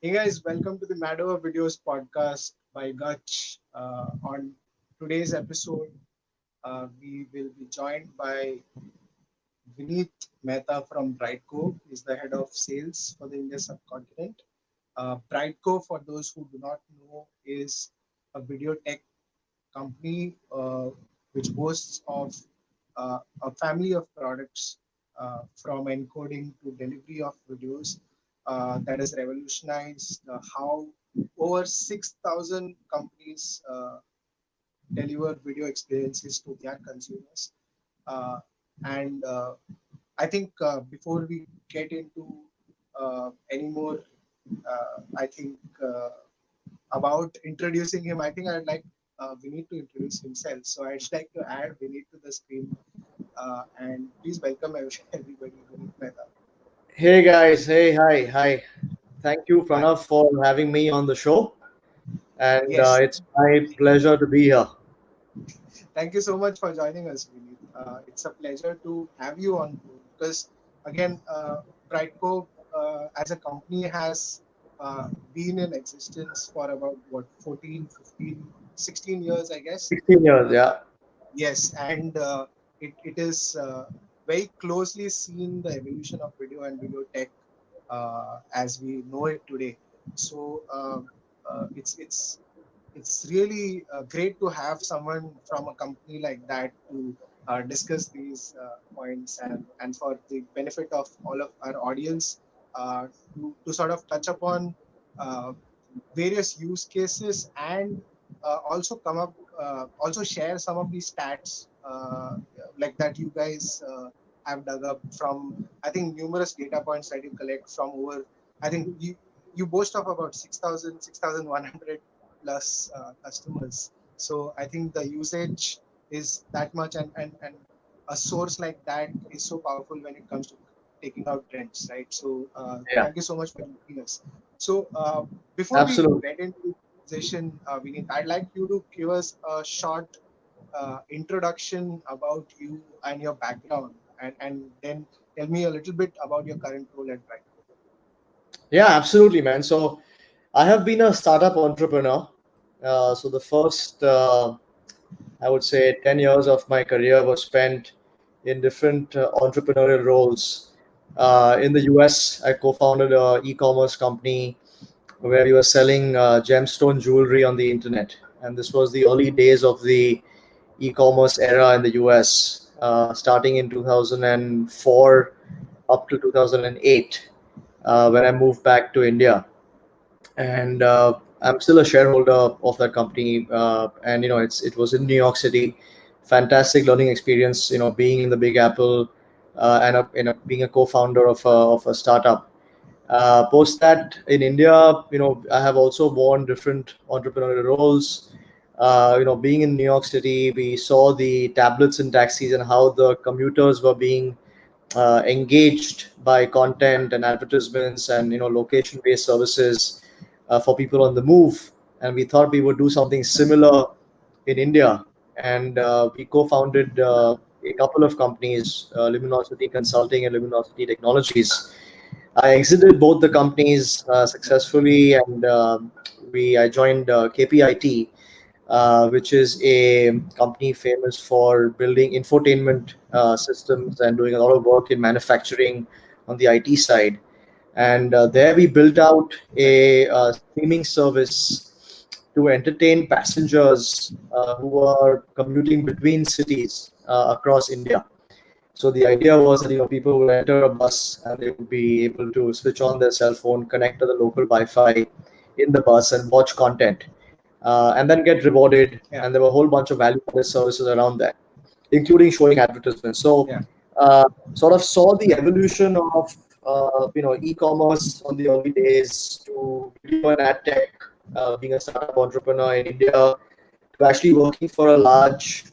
Hey guys, welcome to the Matter of Videos podcast by Guch. On today's episode, we will be joined by Vinit Mehta from Brightcove. He's the head of sales for the India subcontinent. Brightcove, for those who do not know, is a video tech company which boasts of a family of products from encoding to delivery of videos that has revolutionized how over 6,000 companies deliver video experiences to their consumers. Uh, and I think before we get into any more, I think about introducing him, I think I'd like Vinit to introduce himself. So I'd like to add Vinit to the screen and please welcome everybody, Vinit Mehta. Hey guys, hi. Thank you, Pranav, for having me on the show, and Yes, it's my pleasure to be here. thank you so much for joining us, Vinit. It's a pleasure to have you on board because, again, Brightcove as a company has been in existence for about what 14, 15, 16 years, I guess. 16 years, Uh, yeah. Yes, and it is very closely seen the evolution of video and video tech as we know it today. So it's really great to have someone from a company like that to discuss these points and for the benefit of all of our audience uh, to sort of touch upon uh, various use cases and also come up also share some of these stats like that you guys have dug up from I think numerous data points that you collect from over I think you boast of about 6,100 plus customers. So I think the usage is that much and a source like that is so powerful when it comes to taking out trends, right? So Yeah, thank you so much for joining us. So before we absolutely. get into the session, Vinit, I'd like you to give us a short introduction about you and your background, and then tell me a little bit about your current role at Brightcove. Yeah, absolutely, man. So I have been a startup entrepreneur. So the first, I would say, 10 years of my career was spent in different entrepreneurial roles. In the US, I co-founded a e-commerce company where we were selling gemstone jewelry on the internet. And this was the early days of the e-commerce era in the US, starting in 2004 up to 2008, when I moved back to India. And I'm still a shareholder of that company. And it was in New York City. Fantastic learning experience. Being in the Big Apple, and being a co-founder of a startup. Post that in India, I have also worn different entrepreneurial roles. Being in New York City, we saw the tablets in taxis and how the commuters were being engaged by content and advertisements and location-based services for people on the move. And we thought we would do something similar in India. And we co-founded a couple of companies, Luminosity Consulting and Luminosity Technologies. I exited both the companies successfully, and I joined KPIT, which is a company famous for building infotainment systems and doing a lot of work in manufacturing on the IT side. And there we built out a streaming service to entertain passengers who are commuting between cities across India. So the idea was that people would enter a bus and they would be able to switch on their cell phone, connect to the local Wi-Fi in the bus, and watch content, and then get rewarded. Yeah, And there were a whole bunch of value-added services around that, including showing advertisements. So, yeah, sort of saw the evolution of e-commerce on the early days to video and ad tech, being a startup entrepreneur in India, to actually working for a large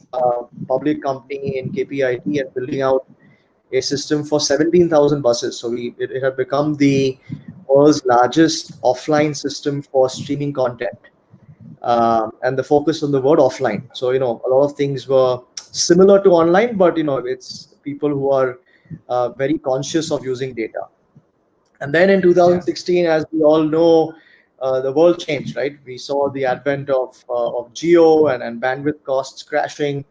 public company in KPIT and building out a system for 17,000 buses. So it had become the world's largest offline system for streaming content, and the focus on the word offline. So a lot of things were similar to online, but it's people who are very conscious of using data. And then in Yeah. 2016, as we all know, the world changed, right? We saw the advent of geo and bandwidth costs crashing.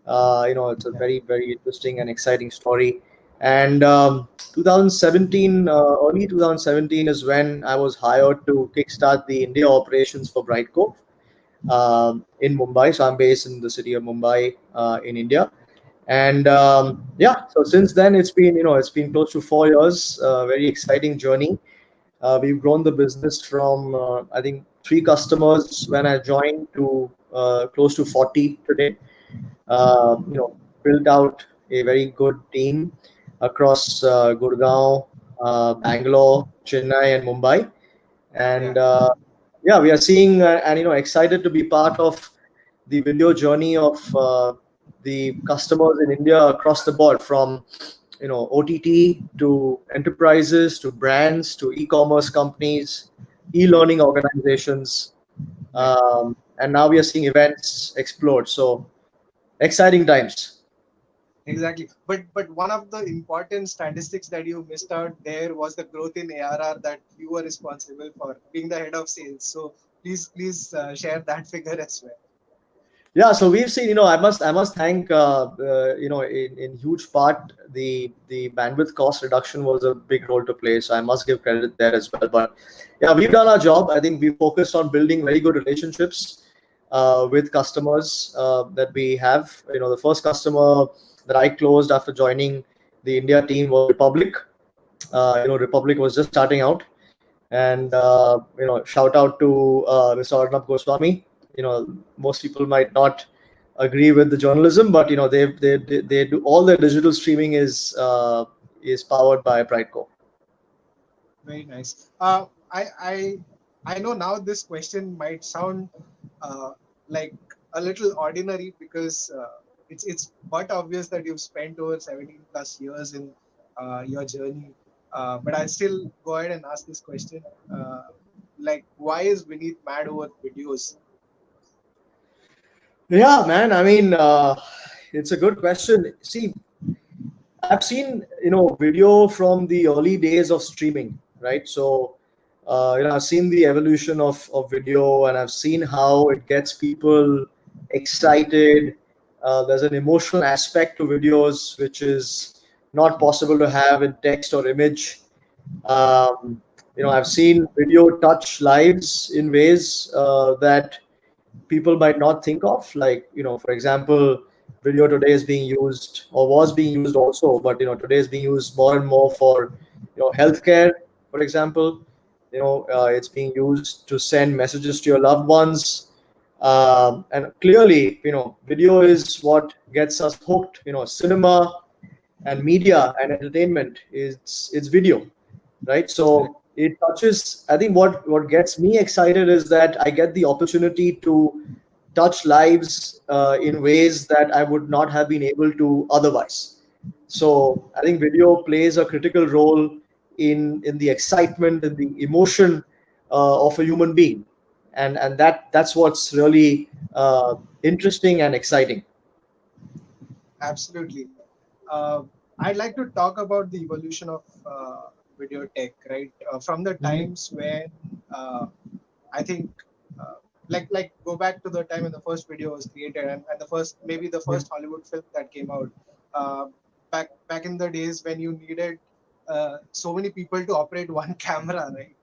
It's a Yeah. very, very interesting and exciting story. And 2017, early 2017 is when I was hired to kickstart the India operations for Brightcove in Mumbai. So I'm based in the city of Mumbai in India. And yeah, so since then it's been close to 4 years. Very exciting journey. We've grown the business from I think three customers when I joined to close to 40 today. Built out a very good team across Gurgaon, Bangalore, Chennai, and Mumbai. Yeah. And yeah, we are seeing and excited to be part of the video journey of the customers in India across the board, from OTT to enterprises to brands to e-commerce companies, e-learning organizations, Right. and now we are seeing events explode. So exciting times. Exactly. But one of the important statistics that you missed out there was the growth in ARR that you were responsible for, being the head of sales. So please share that figure as well. Yeah, so we've seen, I must thank, in huge part, the bandwidth cost reduction was a big role to play. So I must give credit there as well. But yeah, we've done our job. I think we focused on building very good relationships with customers that we have. The first customer that I closed after joining the India team was Republic. Republic was just starting out, and shout out to Mr. Arnab Goswami. Most people might not agree with the journalism, but they do all their digital streaming is powered by Brightcove. Very nice. I know now this question might sound uh, like a little ordinary because it's but obvious that you've spent over 17 plus years in your journey. But I'll still go ahead and ask this question. Like, why is Vinit mad over videos? Yeah, man. I mean, it's a good question. See, I've seen video from the early days of streaming, right? So I've seen the evolution of video, and I've seen how it gets people excited. There's an emotional aspect to videos which is not possible to have in text or image. Um, I've seen video touch lives in ways that people might not think of. Like, for example, video today is being used, or was being used also, but today is being used more and more for healthcare, for example. It's being used to send messages to your loved ones. And clearly, video is what gets us hooked. Cinema and media and entertainment, it's video, right? Correct. So it touches. I think what gets me excited is that I get the opportunity to touch lives in ways that I would not have been able to otherwise. So I think video plays a critical role in the excitement and the emotion of a human being, and that's what's really interesting and exciting. Absolutely. Uh, I'd like to talk about the evolution of video tech, right? From the Mhm. times when I think uh, like go back to the time when the first video was created, and the first maybe the Yeah. first Hollywood film that came out. Uh, back in the days when you needed so many people to operate one camera, right?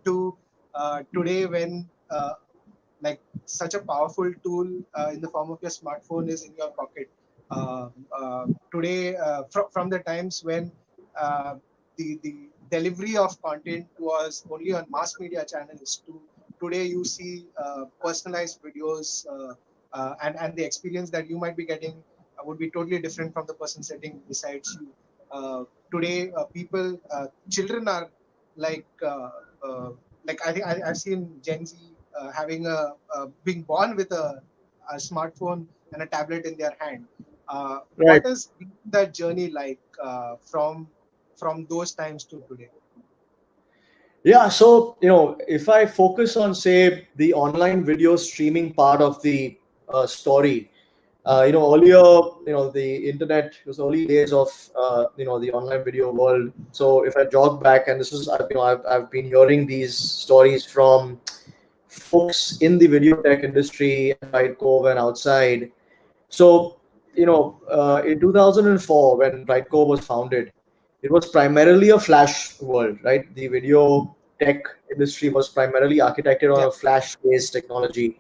To today when like such a powerful tool in the form of your smartphone is in your pocket. Today, from the times when the delivery of content was only on mass media channels to today you see personalized videos and the experience that you might be getting would be totally different from the person sitting besides you. Today, children are like uh, uh, I've seen Gen Z having being born with a smartphone and a tablet in their hand. Right. What is that journey like from those times to today? Yeah, so if I focus on, say, the online video streaming part of the story, Earlier, the internet, it was early days of the online video world. So if I jog back, and this is I've been hearing these stories from folks in the video tech industry at Brightcove and outside. So, in 2004, when Brightcove was founded, it was primarily a flash world, right? The video tech industry was primarily architected on Yeah. a flash-based technology.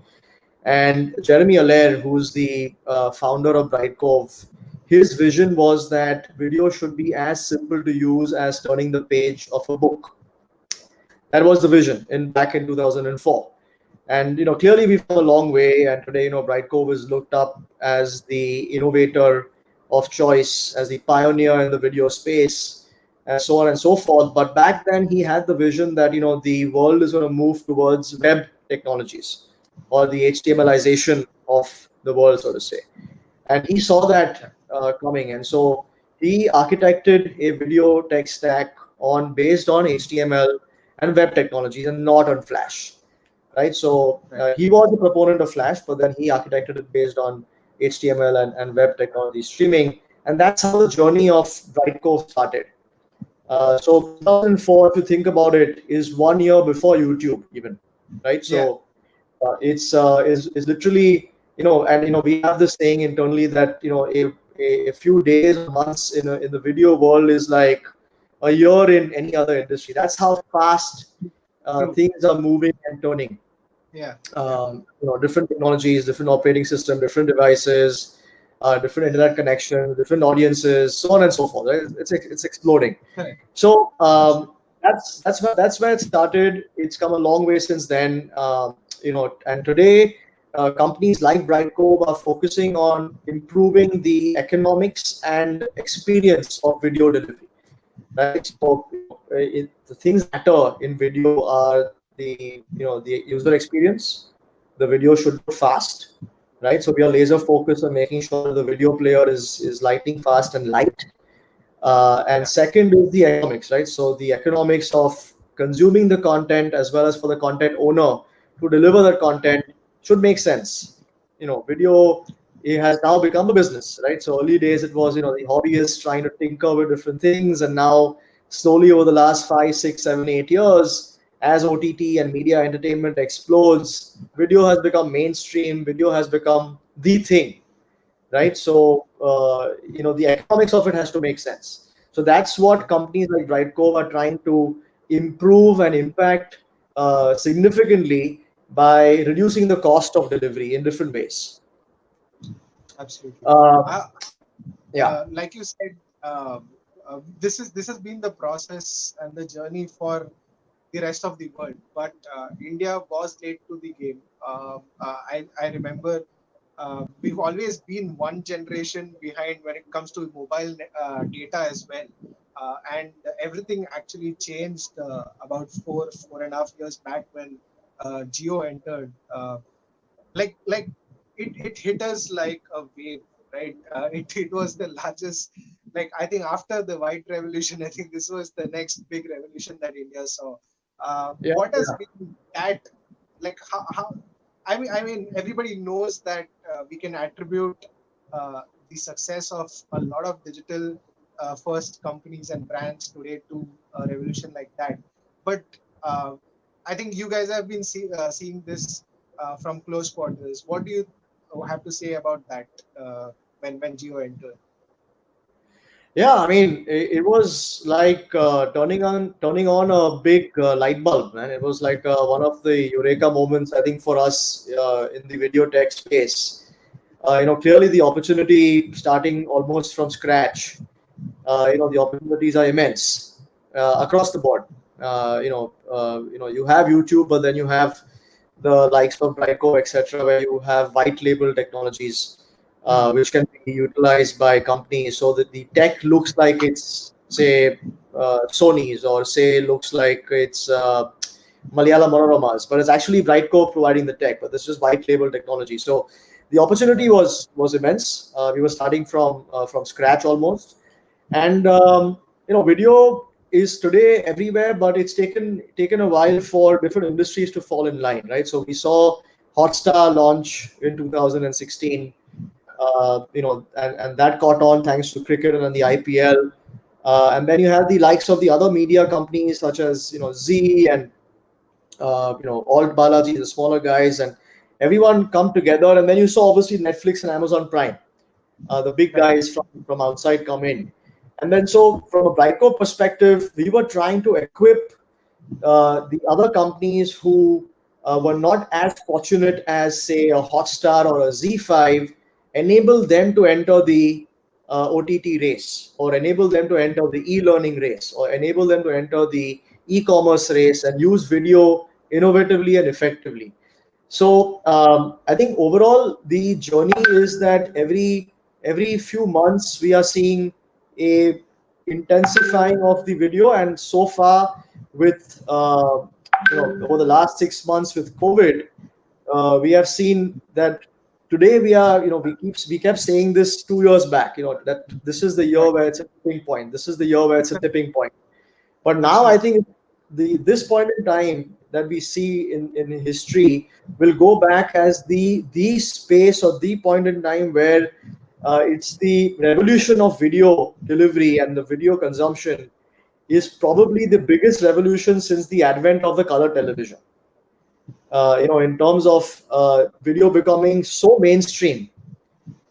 And Jeremy Allaire, who's the founder of Brightcove, his vision was that video should be as simple to use as turning the page of a book. That was the vision in back in 2004. And clearly we've come a long way, and today Brightcove is looked up as the innovator of choice, as the pioneer in the video space, and so on and so forth. But back then he had the vision that the world is going to move towards web technologies, or the HTMLization of the world, so to say. And he saw that coming, and so he architected a video tech stack on based on HTML and web technologies, and not on Flash, right? So Right. he was a proponent of Flash, but then he architected it based on HTML and web technology streaming, and that's how the journey of Brightcove started. So 2004, if you think about it, is 1 year before YouTube even, right? Yeah. So is literally, and we have this saying internally that a few days or months in the video world is like a year in any other industry. That's how fast True. things are moving and turning. Yeah. Yeah. Different technologies, different operating system, different devices, different internet connections, different audiences, so on and so forth. Right? It's exploding. Correct. So that's where it started. It's come a long way since then. And today companies like Brightcove are focusing on improving the economics and experience of video delivery. Right. So the things that matter in video are the user experience. The video should look fast, right? So we are laser focused on making sure that the video player is lightning fast and light. And Yeah. second is the economics, right? So the economics of consuming the content, as well as for the content owner to deliver that content, should make sense. Video, it has now become a business, right? So early days it was the hobbyists trying to tinker with different things, and now slowly over the last 5, 6, 7, 8 years, as OTT and media entertainment explodes, video has become mainstream. Video has become the thing, right? So the economics of it has to make sense. So that's what companies like Brightcove are trying to improve and impact significantly by reducing the cost of delivery in different ways. Absolutely. Uh, Uh, yeah, like you said, this has been the process and the journey for the rest of the world. But India was late to the game. I remember we've always been one generation behind when it comes to mobile data as well. And everything actually changed about 4.5 years back when Geo entered. Like it hit us like a wave, right? It was the largest. Like I think after the white revolution, I think this was the next big revolution that India saw. yeah, What has yeah. been that, like how I mean everybody knows that we can attribute the success of a lot of digital first companies and brands today to a revolution like that. But uh, I think you guys have been seeing this from close quarters. What do you have to say about that when Geo entered? Yeah, I mean, it was like turning on a big light bulb, man. It was like one of the eureka moments, I think, for us in the video tech space. Clearly the opportunity starting almost from scratch. The opportunities are immense across the board. You have YouTube, but then you have the likes of Brightcove, etc., where you have white label technologies Hmm. which can be utilized by companies, so that the tech looks like it's, say, Sony's, or say looks like it's Malayalam Manorama's, but it's actually Brightcove providing the tech. But this is white label technology. So the opportunity Right. was immense. We were starting from scratch almost, and video is today everywhere, but it's taken a while for different industries to fall in line, right? So we saw Hotstar launch in 2016, and that caught on thanks to cricket and the IPL. And then you have the likes of the other media companies such as Z and Alt Balaji, the smaller guys, and everyone come together. And then you saw obviously Netflix and Amazon Prime, the big Right. guys from outside come in. And then so from a Brightcove perspective, we were trying to equip the other companies who were not as fortunate as, say, a Hotstar or a Z5, enable them to enter the OTT race, or enable them to enter the e-learning race, or enable them to enter the e-commerce race and use video innovatively and effectively. So I think overall the journey is that every few months we are seeing a intensifying of the video, and so far with over the last 6 months with COVID, we have seen that today we are we kept saying this 2 years back, that this is the year Right. where it's a tipping point. This is the year where it's a tipping point. But now I Absolutely. think this point in time that we see in history will go back as the space or the point in time where it's the revolution of video delivery and the video consumption is probably the biggest revolution since the advent of the color television. In terms of video becoming so mainstream,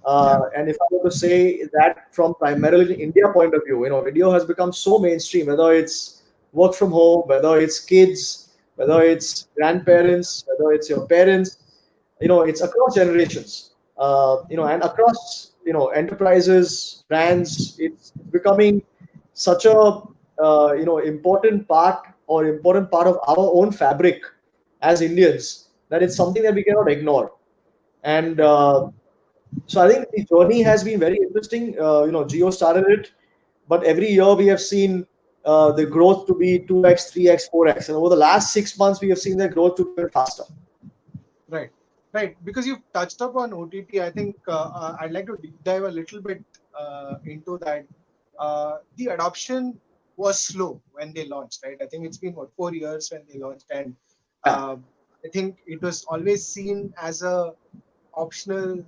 Yeah. and if I were to say that from primarily India point of view, video has become so mainstream, whether it's work from home, whether it's kids, whether it's grandparents, whether it's your parents, it's across generations, and across, enterprises, brands, it's becoming such a, important part of our own fabric as Indians, that it's something that we cannot ignore. And so I think the journey has been very interesting. Geo started it, but every year we have seen the growth to be 2x, 3x, 4x, and over the last 6 months we have seen the growth to be even faster. Right. Right. Because you've touched upon OTT, I think I'd like to deep dive a little bit into that. The adoption was slow when they launched, right? I think it's been what 4 years when they launched, and Yeah, uh, I think it was always seen as a optional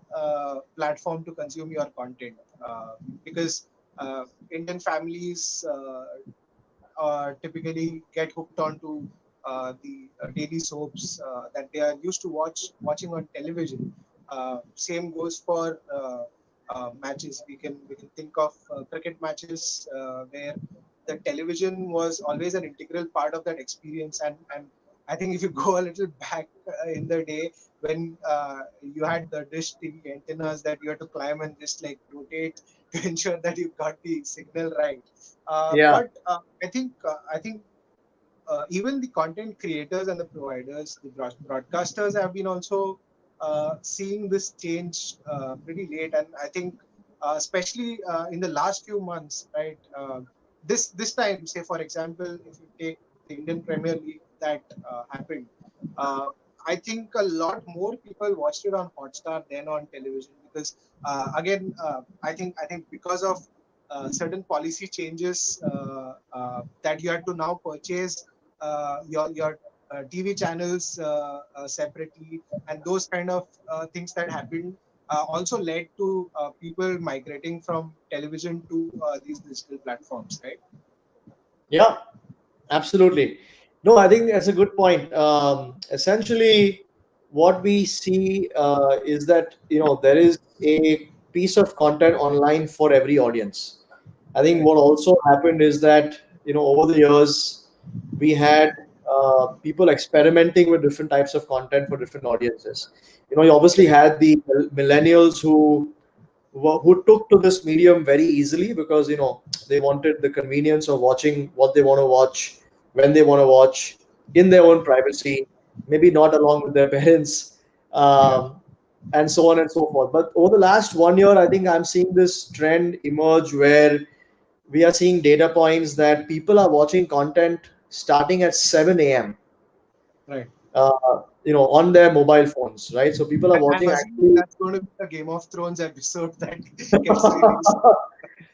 platform to consume your content, because Indian families typically get hooked onto the daily soaps that they are used to watching on television. Same goes for matches. We can think of cricket matches where the television was always an integral part of that experience. And I think if you go a little back in the day when you had the dish TV antennas that you had to climb and just like rotate to ensure that you got the signal right. yeah, But I think even the content creators and the providers, the broadcasters have been also seeing this change pretty late, and I think especially in the last few months, right? This time, say for example, if you take the Indian Premier League that happened, uh, I think a lot more people watched it on Hotstar than on television because again, I think because of certain policy changes that you had to now purchase your TV channels separately, and those kind of things that happened also led to people migrating from television to these digital platforms, right? yeah, absolutely. No, I think that's a good point. Essentially, what we see is that there is a piece of content online for every audience. I think Right. what also happened is that over the years we had people experimenting with different types of content for different audiences. You obviously Correct. had the millennials who took to this medium very easily because they wanted the convenience of watching what they want to watch when they want to watch in their own privacy, maybe not along with their parents, Yeah. and so on and so forth. But over the last 1 year, I think I'm seeing this trend emerge where we are seeing data points that people are watching content starting at 7 a.m. Right. On their mobile phones, right? So people are I'm watching assuming actually. that's going to be the Game of Thrones episode that gets released.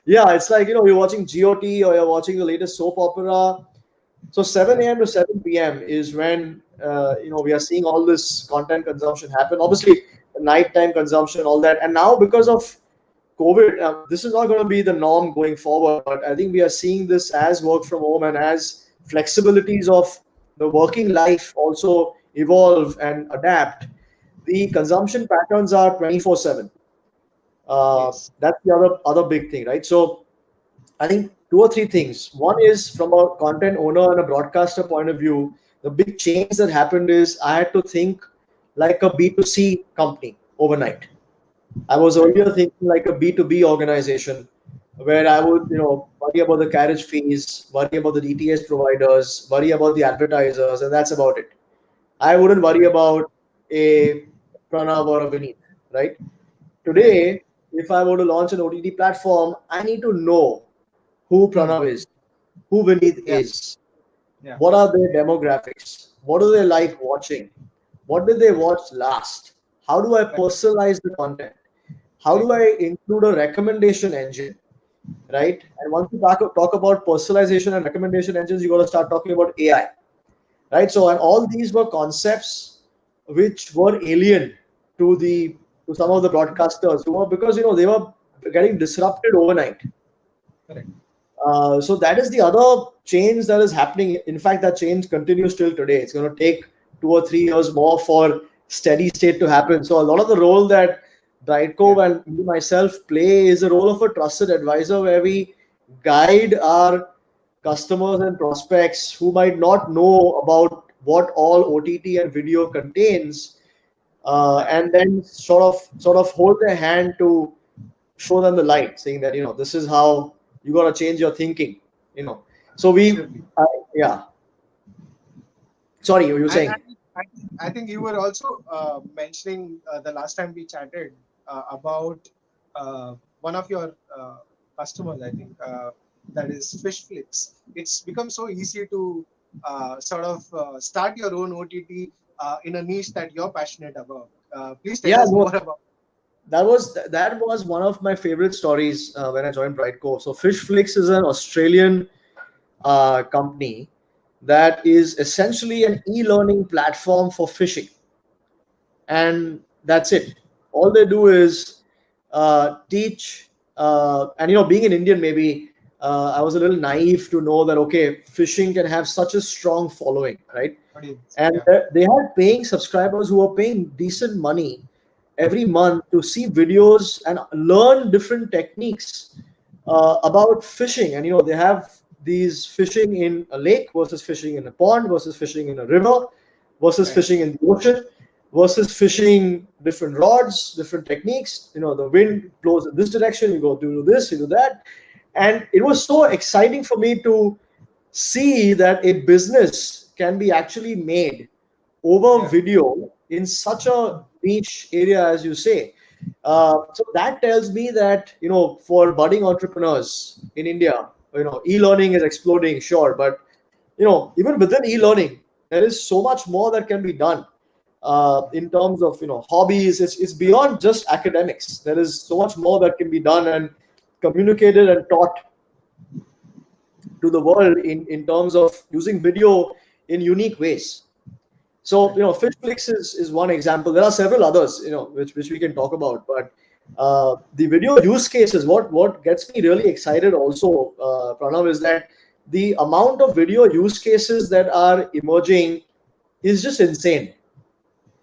Yeah, it's like you're watching GOT or you're watching the latest soap opera. So 7 a.m. to 7 p.m. is when we are seeing all this content consumption happen. Obviously, nighttime consumption, all that. And now because of COVID, this is not going to be the norm going forward, but I think we are seeing this as work from home and as flexibilities of the working life also evolve and adapt. The consumption patterns are 24/7. Yes. That's the other big thing, right? So I think two or three things. One is from a content owner and a broadcaster point of view, the big change that happened is I had to think like a B2C company overnight. I was Right. earlier thinking like a B2B organization where I would, worry about the carriage fees, worry about the DTS providers, worry about the advertisers, and that's about it. I wouldn't worry Right. about a Pranav or a Vinit, right? Right. Today, if I were to launch an OTT platform, I need to know who Hmm. Pranav is, who Vinit Yeah. is, Yeah. what are their demographics, what do they like watching, what did they watch last, how do I Right. personalize the content, how Right. do I include a recommendation engine, right? And once you talk about personalization and recommendation engines, you got to start talking about AI, right? So, and all these were concepts which were alien to the to some of the broadcasters who were, because they were getting disrupted overnight. Correct. So that is the other change that is happening. In fact, that change continues till today. It's going to take 2 or 3 years more for steady state to happen. So a lot of the role that Yeah. Brightcove and me myself play is the role of a trusted advisor, where we guide our customers and prospects who might not know about what all OTT and video contains, Right. and then sort of hold their hand to show them the light, saying that this is how you got to change your thinking. you know so we Absolutely. yeah, sorry, you were And saying. I think you were also mentioning the last time we chatted about one of your customers. I think that is Fishflix. It's become so easy to sort of start your own OTT in a niche that you're passionate about. Please tell Yeah, us no, more about. that was one of my favorite stories when I joined Brightcove. So Fishflix is an Australian company that is essentially an e-learning platform for fishing, and that's it. All they do is teach, and being an Indian, maybe I was a little naive to know that okay, fishing can have such a strong following, right? Audience. And Yeah. they had paying subscribers who were paying decent money every month to see videos and learn different techniques about fishing. And they have these fishing in a lake versus fishing in a pond versus fishing in a river versus Right. fishing in the ocean versus fishing different rods, different techniques. The wind blows in this direction, you go do this, you do that. And it was so exciting for me to see that a business can be actually made over Yeah. video in such a niche area, as you say. So that tells me that for budding entrepreneurs in India, e-learning is exploding, sure, but even within e-learning, there is so much more that can be done in terms of hobbies. It's beyond just academics. There is so much more that can be done and communicated and taught to the world in terms of using video in unique ways. So Right. Fishflix is one example. There are several others which we can talk about, but the video use cases, what gets me really excited also, Pranav, is that the amount of video use cases that are emerging is just insane,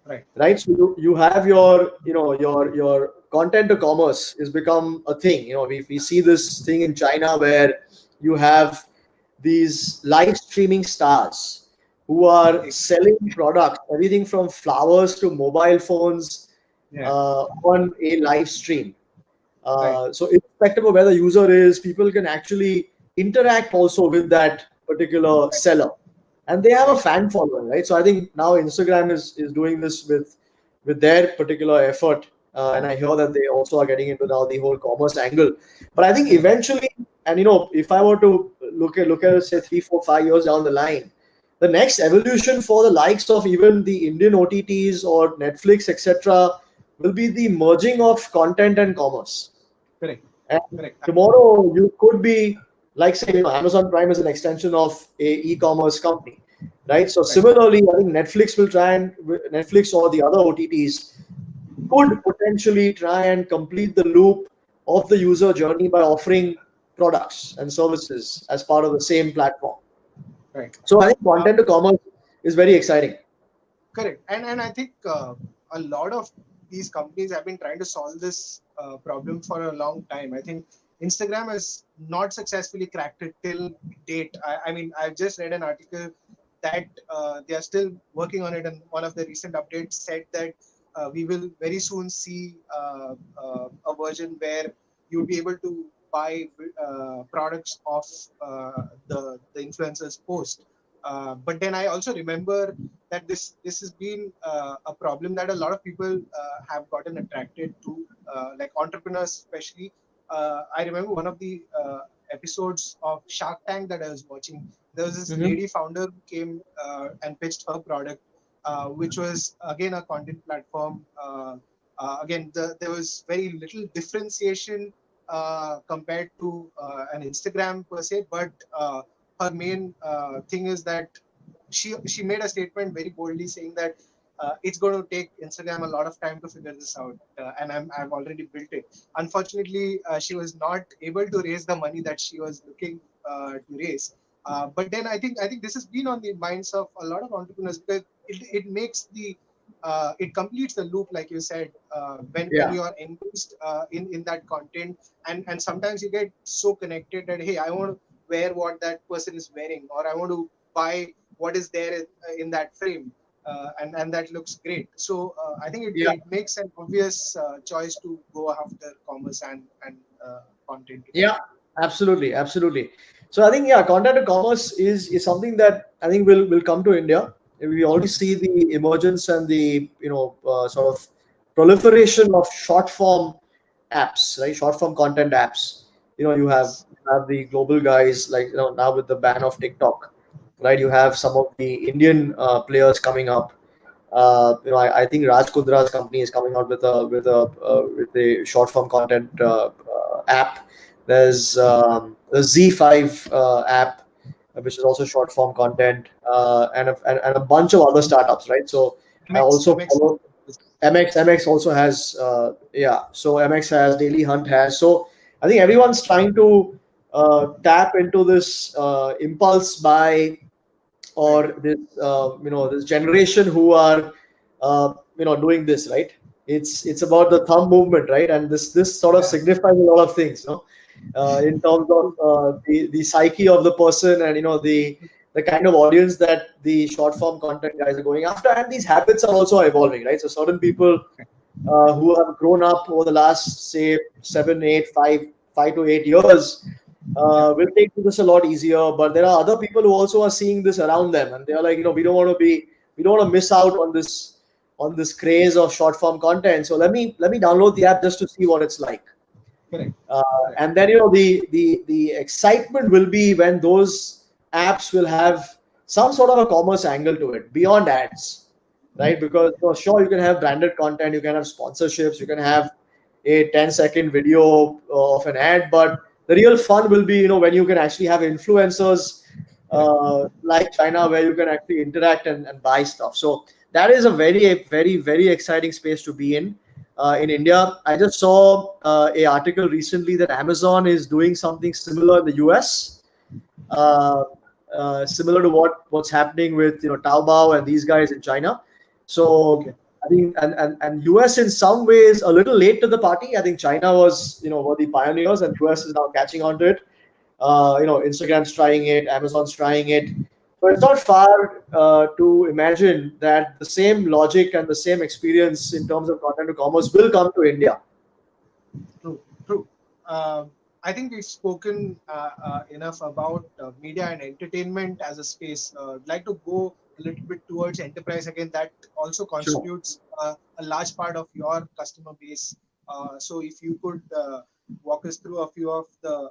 Right. right? So you have your content to commerce is become a thing. We see this thing in China where you have these live streaming stars who are Ex- selling products, everything from flowers to mobile phones, Yeah. on a live stream. Right. So irrespective of where the user is, people can actually interact also with that particular Right. seller, and they have a Right. fan following, right? So I think now Instagram is doing this with their particular effort, and I hear that they also are getting into now the whole commerce angle. But I think Correct. eventually, and if I were to look at say 3, 4, 5 years down the line, the next evolution for the likes of even the Indian OTTs or Netflix, etc., will be the merging of content and commerce. Correct. And Correct. tomorrow you could be like say Amazon Prime is an extension of a e-commerce company, right? So Right. similarly, I think Netflix will try and Netflix or the other OTTs could potentially try and complete the loop of the user journey by offering products and services as part of the same platform. Right. So I think Uh, content to commerce is very exciting. Correct. And I think a lot of these companies have been trying to solve this problem for a long time. I think Instagram has not successfully cracked it till date. I mean, I've just read an article that they are still working on it, and one of the recent updates said that we will very soon see a version where you'll be able to buy products of the influencers post. But then I also remember that this has been a problem that a lot of people have gotten attracted to, like entrepreneurs especially. I remember one of the episodes of Shark Tank that I was watching. There was this Mhm. lady founder who came and pitched her product, which was again a content platform. Again, there was very little differentiation compared to an Instagram per se, but her main thing is that she made a statement very boldly saying that it's going to take Instagram a lot of time to figure this out, and I've already built it. Unfortunately, she was not able to raise the money that she was looking to raise. But then I think this has been on the minds of a lot of entrepreneurs because it makes the it completes the loop, like you said, when Yeah, you are engaged in that content, and sometimes you get so connected that hey, I want to wear what that person is wearing, or I want to buy what is there in that frame, and that looks great. So I think yeah, it makes an obvious choice to go after commerce and content yeah, together. absolutely, absolutely. So I think yeah, content to commerce is something that I think will come to India. We already see the emergence and the sort of proliferation of short form apps, right? Short form content apps. You have Yes. the global guys like now with the ban of TikTok, right? You have some of the Indian players coming up. I think Raj Kundra's company is coming out with a short form content app. There's the Z5 app, which is also short form content, and a bunch of other startups, right? So I also MX. follow MX also has yeah. So MX has, Daily Hunt has. So I think everyone's trying to tap into this impulse buy, Right. or this this generation who are doing this, right. It's about the thumb movement, right, and this sort of Yeah. signifies a lot of things, in terms of the psyche of the person, and the kind of audience that the short form content guys are going after, and these habits are also evolving, right. So certain people who have grown up over the last, say, 5 to 8 years, Yeah. will take to this a lot easier. But there are other people who also are seeing this around them, and they are like, we don't want to miss out on this craze of short form content. So let me download the app just to see what it's like. Correct. Uh, Correct. and then the excitement will be when those apps will have some sort of a commerce angle to it beyond ads, right? Because sure, you can have branded content, you can have sponsorships, you can have a 10-second video of an ad, but the real fun will be when you can actually have influencers Correct. like China, where you can actually interact and buy stuff. So that is a very exciting space to be in India. I just saw a article recently that Amazon is doing something similar in the US, uh, similar to what's happening with Taobao and these guys in China. So Okay. I think and US in some ways a little late to the party. I think China was were the pioneers, and US is now catching on to it. Instagram's trying it, Amazon's trying it. So it's not far to imagine that the same logic and the same experience in terms of content to commerce will come to India. True, true. I think we've spoken enough about media and entertainment as a space. I'd like to go a little bit towards enterprise again. That also Sure. constitutes a large part of your customer base. So, if you could walk us through a few of the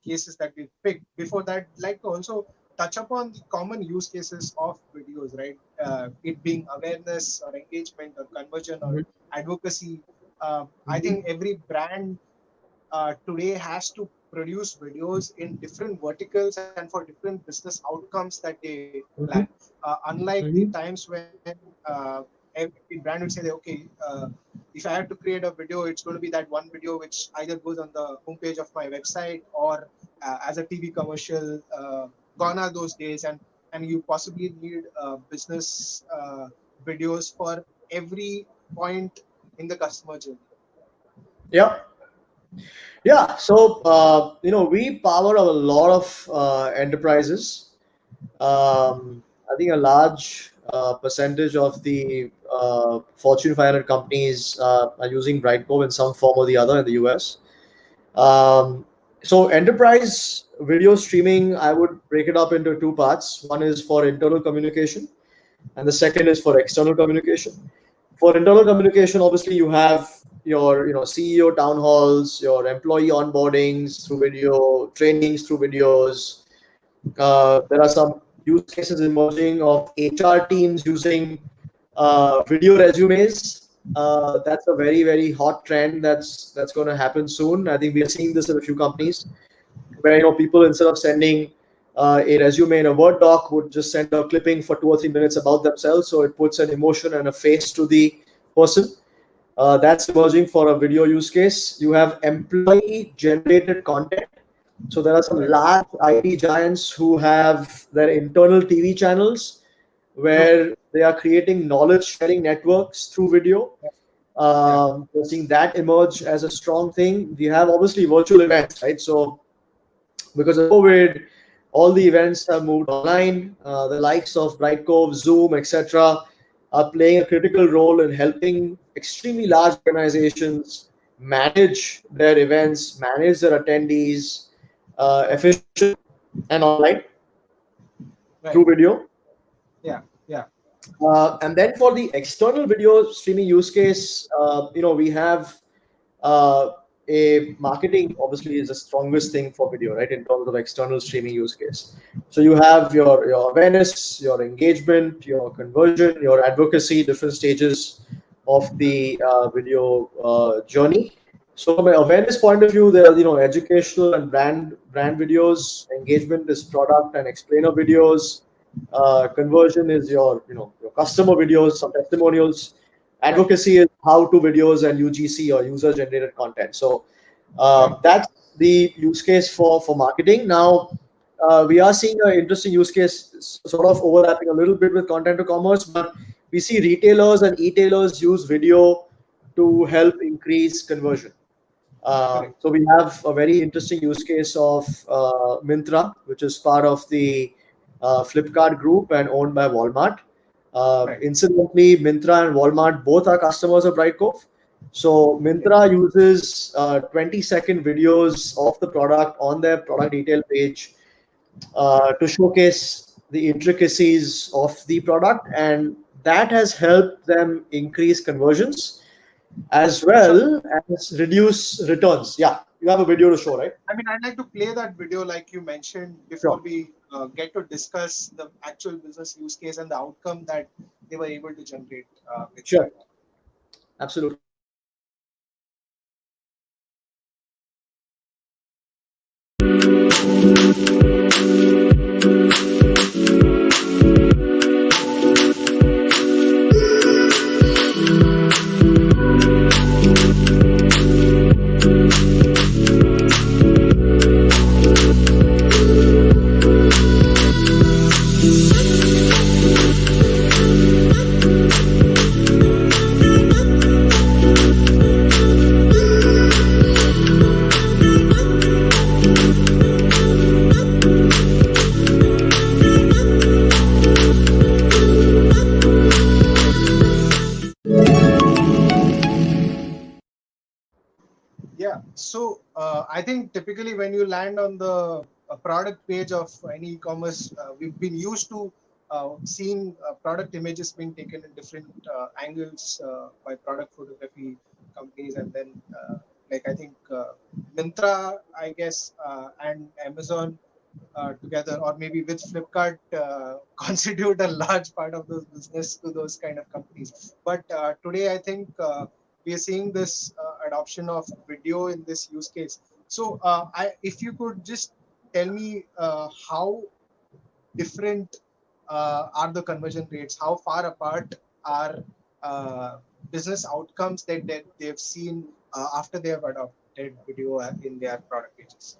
cases that we picked. Before that, I'd like to also touch upon the common use cases of videos, right? It being awareness or engagement or conversion or Mhm. advocacy. I Mhm. think every brand today has to produce videos in different verticals and for different business outcomes that they plan. Mhm. Unlike the Mhm. times when every brand would say that, okay, if I have to create a video, it's going to be that one video which either goes on the homepage of my website or as a TV commercial. Gone are those days, and you possibly need business videos for every point in the customer journey. Yeah. Yeah. So, we power a lot of enterprises. I think a large percentage of the Fortune 500 companies are using Brightcove in some form or the other in the US. Um, so, enterprise video streaming, I would break it up into two parts. One is for internal communication, and the second is for external communication. For internal communication, obviously, you have your CEO town halls, your employee onboardings through video, trainings through videos. There are some use cases emerging of HR teams using video resumes. That's a very, very hot trend that's going to happen soon. I think we are seeing this in a few companies where people, instead of sending a resume in a Word doc, would just send a clipping for 2 or 3 minutes about themselves, so it puts an emotion and a face to the person. That's emerging for a video use case. You have employee generated content. So there are some Right. large IT giants who have their internal TV channels True. where they are creating knowledge sharing networks through video. Yeah. We're seeing that emerge as a strong thing. We have obviously virtual events, right? So because of COVID, all the events have moved online. The likes of Brightcove, Zoom, etc., are playing a critical role in helping extremely large organizations manage their events, manage their attendees efficiently and online through Right. video. Yeah. Yeah. And then for the external video streaming use case, we have uh, a marketing obviously is the strongest thing for video, right? In terms of external streaming use case. So you have your awareness, your engagement, your conversion, your advocacy, different stages of the video journey. So from an awareness point of view, there are educational and brand videos. Engagement is product and explainer videos. Conversion is your customer videos, some testimonials. Right. Advocacy is how to videos and UGC or user generated content. So Right. that's the use case for marketing. Now we are seeing an interesting use case, sort of overlapping a little bit with content to commerce, but we see retailers and e-tailers use video to help increase conversion. Correct. So we have a very interesting use case of Myntra, which is part of the Flipkart group and owned by Walmart. Right. Incidentally, Myntra and Walmart both are customers of Brightcove. So Okay. Myntra uses 20-second videos of the product on their product detail page to showcase the intricacies of the product, and that has helped them increase conversions as So, well as reduce returns. Yeah, you have a video to show, right? I mean, I'd like to play that video like you mentioned before Sure, we get to discuss the actual business use case and the outcome that they were able to generate with sure, that. absolutely. Yeah. So I think typically when you land on the product page of any e-commerce, we've been used to seeing product images being taken in different angles by product photography companies, and then like I think Myntra, I guess, and Amazon together, or maybe with Flipkart, constitute a large part of those business to those kind of companies. But today, I think we are seeing this adoption of video in this use case. So, if you could just tell me how different are the conversion rates? How far apart are uh, business outcomes that they've seen after they have adopted video in their product pages.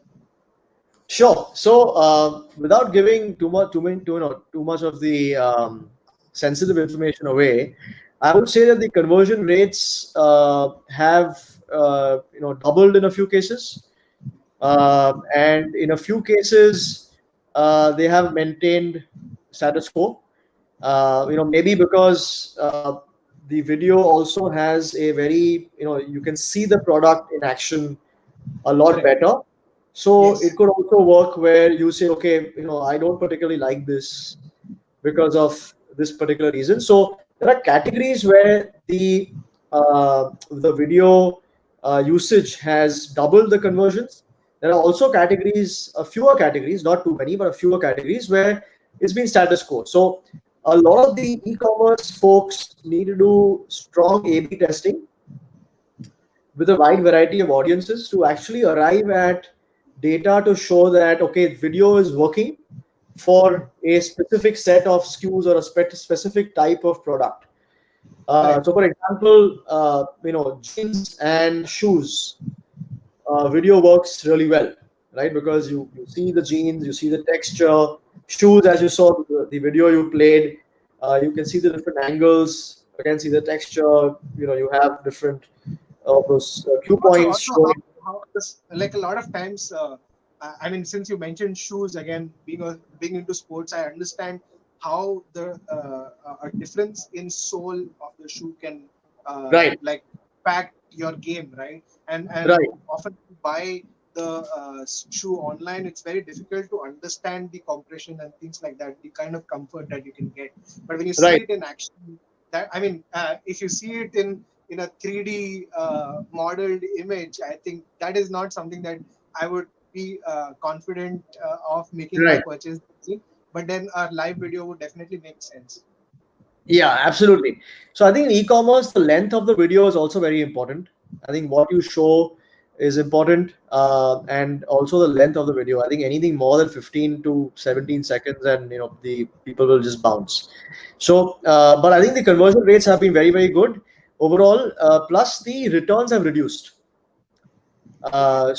Sure. So, without giving too much of the sensitive information away, I would say that the conversion rates have doubled in a few cases, and in a few cases they have maintained status quo. Maybe because the video also has a very, you can see the product in action a lot Correct. better. So it Yes. could also work where you say, okay, I don't particularly like this because of this particular reason. So there are categories where the video usage has doubled the conversions. There are also categories, a fewer categories, not too many, but a fewer categories where it's been status quo. So a lot of the e-commerce folks need to do strong A/B testing with a wide variety of audiences to actually arrive at data to show that, okay, video is working for a specific set of SKUs or a specific type of product. Correct. So for example, jeans and shoes, video works really well, right? Because you see the jeans, you see the texture. Shoes, as you saw the video you played, you can see the different angles, you can see the texture. You have different those cue points Also showing. how this, like a lot of times, I mean, since you mentioned shoes again, being into sports, I understand how the a difference in sole of the shoe can Right, like impact your game, right? And right, often you buy the shoe online, it's very difficult to understand the compression and things like that, the kind of comfort that you can get. But when you see right. it in action, that I mean, if you see it in a 3D modeled image, I think that is not something that I would be confident of making my Right. purchase. But then our live video would definitely make sense. Yeah, absolutely. So I think in e-commerce, the length of the video is also very important. I think what you show is important, and also the length of the video. I think anything more than 15 to 17 seconds, and the people will just bounce. So, but I think the conversion rates have been very, very good overall. Plus, the returns have reduced. Okay.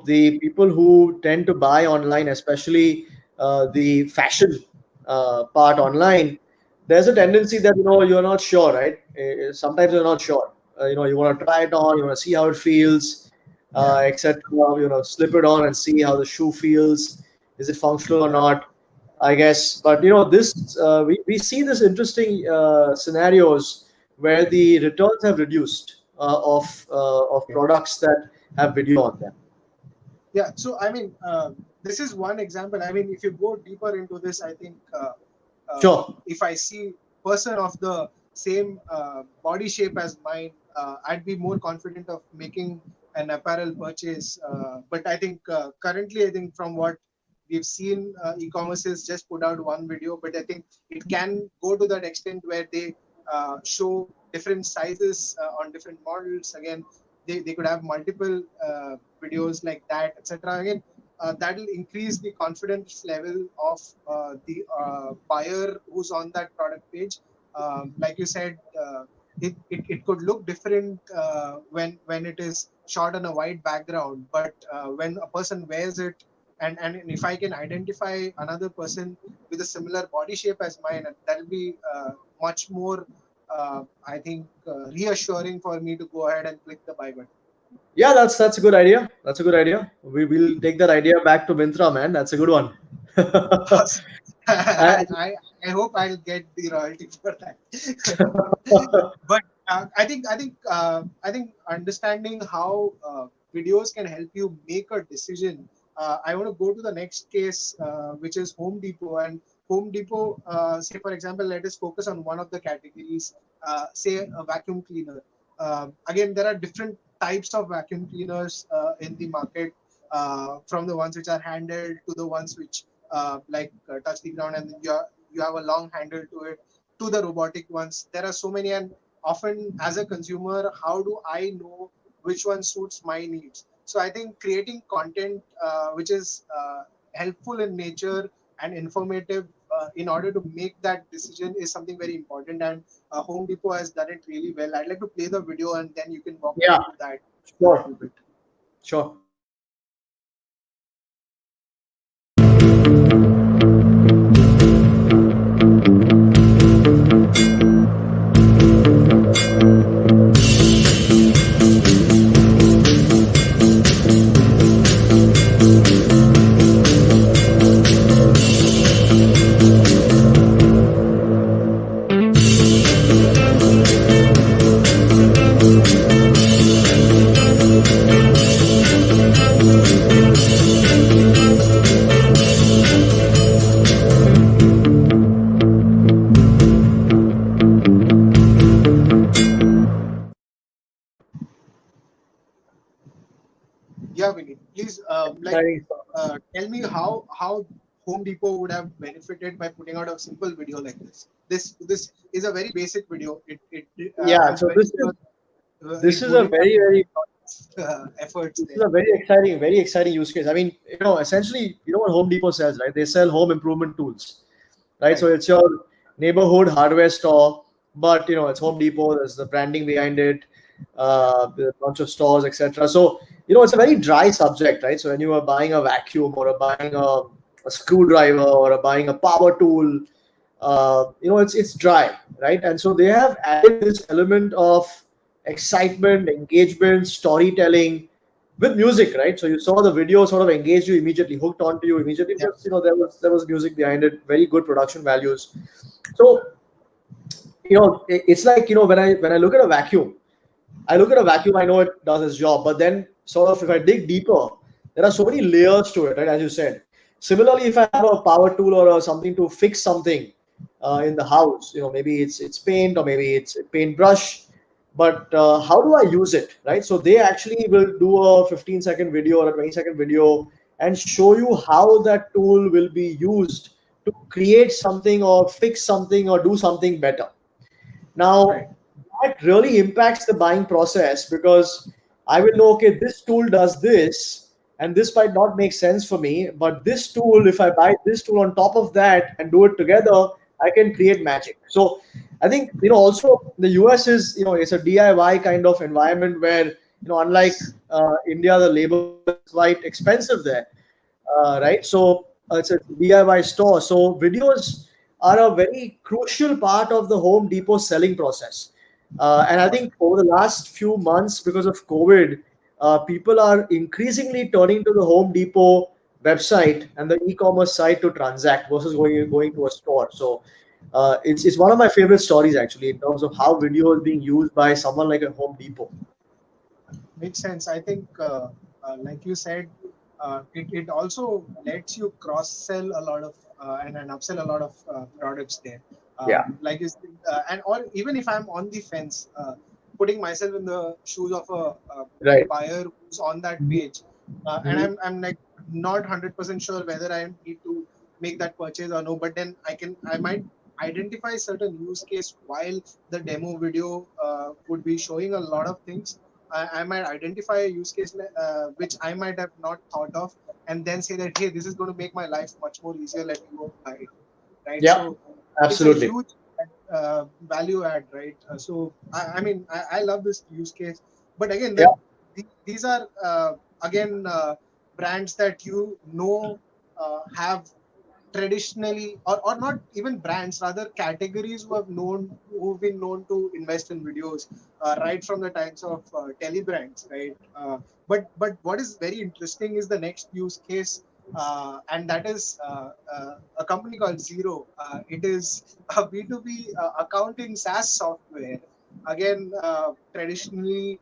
The people who tend to buy online, especially the fashion part online, there's a tendency that you're not sure, right? Sometimes you're not sure. You want to try it on, you want to see how it feels, Yeah. etc. Slip it on and see how the shoe feels. Is it functional or Yeah. not? I guess, but this we see this interesting scenarios where the returns have reduced of Okay. products that have video on them. Yeah. So I mean, this is one example. I mean, if you go deeper into this, I think Sure. if I see person of the same body shape as mine, I'd be more confident of making an apparel purchase. But I think currently, I think from what we've seen, e-commerce has just put out one video, but I think it can go to that extent where they show different sizes on different models. Again, they could have multiple videos like that, etc. Again, that will increase the confidence level of the buyer who's on that product page. Like you said, it could look different when it is shot on a white background, but when a person wears it, and if I can identify another person with a similar body shape as mine, that'll be much more, I think, reassuring for me to go ahead and click the buy button. Yeah, that's a good idea. That's a good idea. We will take that idea back to Mintra, man. That's a good one. Awesome. And- I hope I'll get the royalty for that. But I think understanding how videos can help you make a decision. I want to go to the next case, which is Home Depot. And Home Depot, say for example, let us focus on one of the categories, say a vacuum cleaner. Again, there are different types of vacuum cleaners in the market, from the ones which are handled to the ones which touch the ground, and you have a long handle to it, to the robotic ones. There are so many, and often as a consumer, how do I know which one suits my needs? So I think creating content which is helpful in nature and informative in order to make that decision is something very important, and Home Depot has done it really well. I'd like to play the video and then you can walk me Yeah, through that a sure, little bit. sure. Yeah, Vinny, please Exciting. tell me how Home Depot would have benefited by putting out a simple video like this. This is a very basic video. Yeah, I'm so very sure this it is a wouldn't have very efforts this is there. a very exciting use case. I mean, essentially, you know what Home Depot sells, right? They sell home improvement tools, right? So Right. it's your neighborhood hardware store, but it's Home Depot. There's the branding behind it, a bunch of stores, etc. So it's a very dry subject, right? So when you are buying a vacuum or buying a screwdriver or buying a power tool, it's dry, right? And so they have added this element of excitement, engagement, storytelling with music, right? So you saw the video sort of engaged you immediately, hooked onto you immediately Yeah. because there was music behind it, very good production values. So it's like when I look at a vacuum, I know it does its job, but then sort of if I dig deeper, there are so many layers to it, right? As you said. Similarly, if I have a power tool or something to fix something in the house, maybe it's paint or maybe it's a paintbrush, but how do I use it, right? So they actually will do a 15-second video or a 20-second video and show you how that tool will be used to create something or fix something or do something better. Right. Now, that really impacts the buying process because I will know, okay, this tool does this, and this might not make sense for me, but this tool, if I buy this tool on top of that and do it together, I can create magic. So I think, also the US is, it's a DIY kind of environment where, unlike India, the labor is quite expensive there, right? So it's a DIY store. So videos are a very crucial part of the Home Depot selling process. And I think over the last few months, because of COVID, people are increasingly turning to the Home Depot website and the e-commerce site to transact versus going to a store. So it's one of my favorite stories actually in terms of how video is being used by someone like a Home Depot. Makes sense. I think, like you said, it also lets you cross sell a lot of and upsell a lot of products there. Yeah. Like you said, and or even if I'm on the fence, putting myself in the shoes of a Right. buyer who's on that Mhm. page, and Mhm. I'm like not 100% sure whether I need to make that purchase or no. But then I might identify certain use case while the demo video would be showing a lot of things. I might identify a use case which I might have not thought of, and then say that, hey, this is going to make my life much more easier. Let me go buy it, right? Yeah. So it's a Absolutely. huge value add, right? So I mean, I love this use case, but again, Yeah. these are again brands that have traditionally, or not even brands, rather categories who've been known to invest in videos right from the times of telebrands, right? But what is very interesting is the next use case, and that is a company called Zero. It is a B2B accounting SaaS software. Again, traditionally,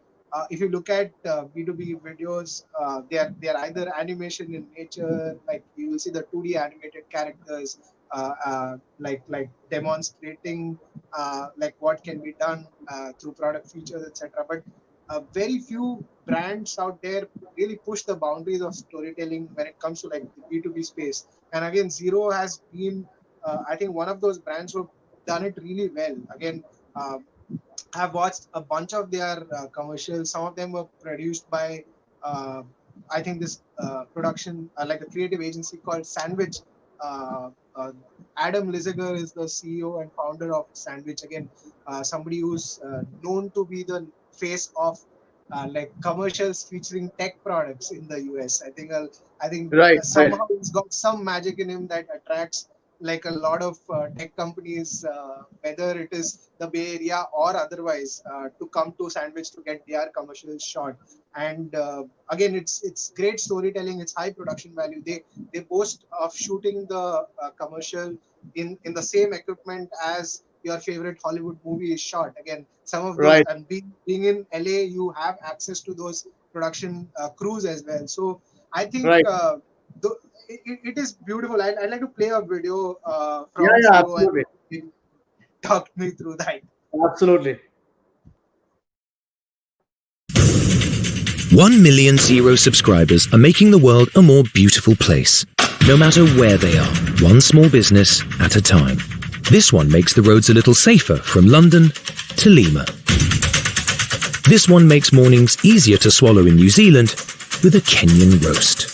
if you look at B2B videos, they are either animation in nature, like you will see the 2D animated characters, like demonstrating like what can be done through product features, etc. But very few brands out there really push the boundaries of storytelling when it comes to like the B2B space. And again, Zero has been, I think, one of those brands who've done it really well. Again, uh, I've watched a bunch of their commercials. Some of them were produced by, uh, I think, this production, like a creative agency called Sandwich. Adam Liziger is the CEO and founder of Sandwich. Again, somebody who's known to be the face of like commercials featuring tech products in the US. I think Right, right, somehow he's got some magic in him that attracts like a lot of tech companies, whether it is the Bay Area or otherwise, to come to Sandwich to get their commercials shot. And again, it's great storytelling. It's high production value. They boast of shooting the commercial in the same equipment as your favorite Hollywood movie is shot. Again, some of those, right, and being in LA, you have access to those production crews as well. So I think right. it is beautiful. I'd like to play a video Yeah, from yeah, Zero and absolutely, talk me through that. absolutely. 1 million Zero subscribers are making the world a more beautiful place, no matter where they are, one small business at a time. This one makes the roads a little safer from London to Lima. This one makes mornings easier to swallow in New Zealand with a Kenyan roast.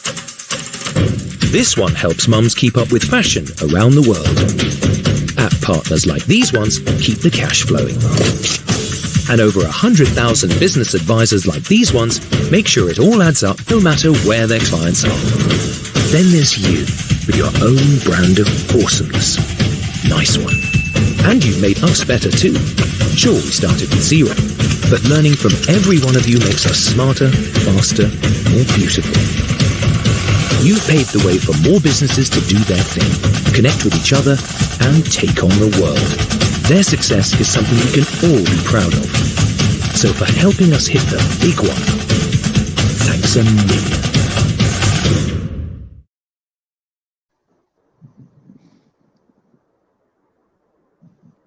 This one helps mums keep up with fashion around the world. App partners like these ones keep the cash flowing. And over 100,000 business advisors like these ones make sure it all adds up no matter where their clients are. Then there's you, with your own brand of awesomeness. Nice one. And you've made us better too. Sure, we started with zero, but learning from every one of you makes us smarter, faster, more beautiful. You've paved the way for more businesses to do their thing, connect with each other, and take on the world. Their success is something we can all be proud of. So for helping us hit the big one, thanks a million.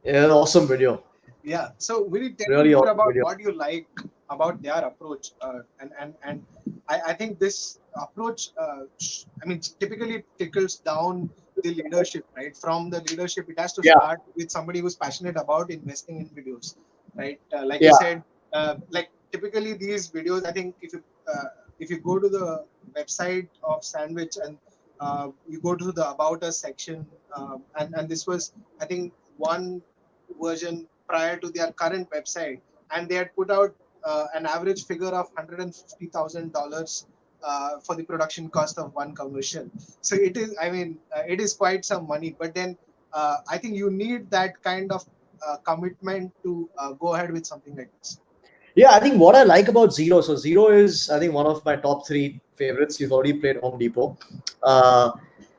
Yeah, awesome video. Yeah. So will you tell me Really more awesome about video. what you like about their approach? And I think this approach, I mean, typically trickles down the leadership, right? From the leadership, it has to Yeah, start with somebody who's passionate about investing in videos, right? Like you yeah, said, like typically these videos, I think if you go to the website of Sandwich and you go to the About Us section, and this was, I think, one version prior to their current website, and they had put out an average figure of $150,000 for the production cost of one commercial. So it is, I mean, it is quite some money. But then I think you need that kind of commitment to go ahead with something like this. yeah. I think what I like about Zero, so Zero is, I think, one of my top three favorites. You've already played Home Depot, uh,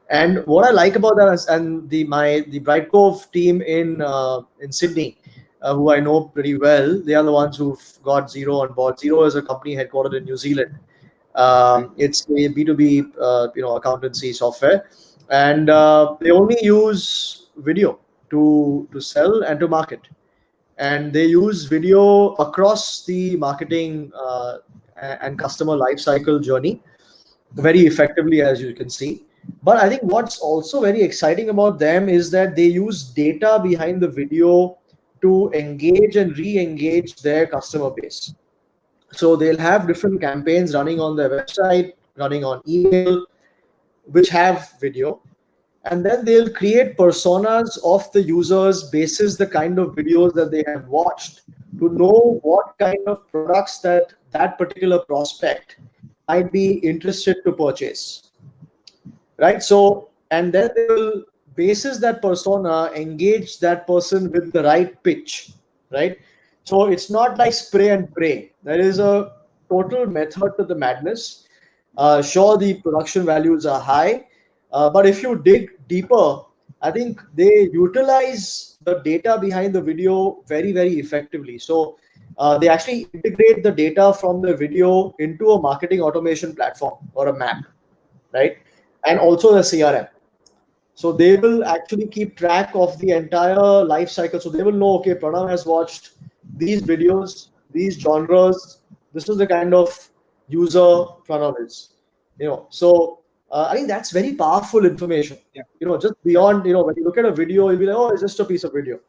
and what I like about that is, and the Brightcove team in Sydney, who I know pretty well, they are the ones who've got Zero on board. Zero is a company headquartered in New Zealand. Right. It's a B2B, accountancy software, and they only use video to sell and to market, and they use video across the marketing and customer life cycle journey very effectively, as you can see. But I think what's also very exciting about them is that they use data behind the video to engage and re-engage their customer base. So they'll have different campaigns running on their website, running on email, which have video, and then they'll create personas of the users basis the kind of videos that they have watched to know what kind of products that particular prospect might be interested to purchase, right? So, and then they will basis that persona engage that person with the right pitch, right? So it's not like spray and pray. There is a total method to the madness. Sure, the production values are high, but if you dig deeper, I think they utilize the data behind the video very, very effectively. So they actually integrate the data from the video into a marketing automation platform or a map, right? And also the CRM. So they will actually keep track of the entire life cycle. So they will know, okay, Pranav has watched these videos, these genres. This is the kind of user Pranav is. So I think that's very powerful information. Yeah. Just beyond, when you look at a video, you'll be like, oh, it's just a piece of video.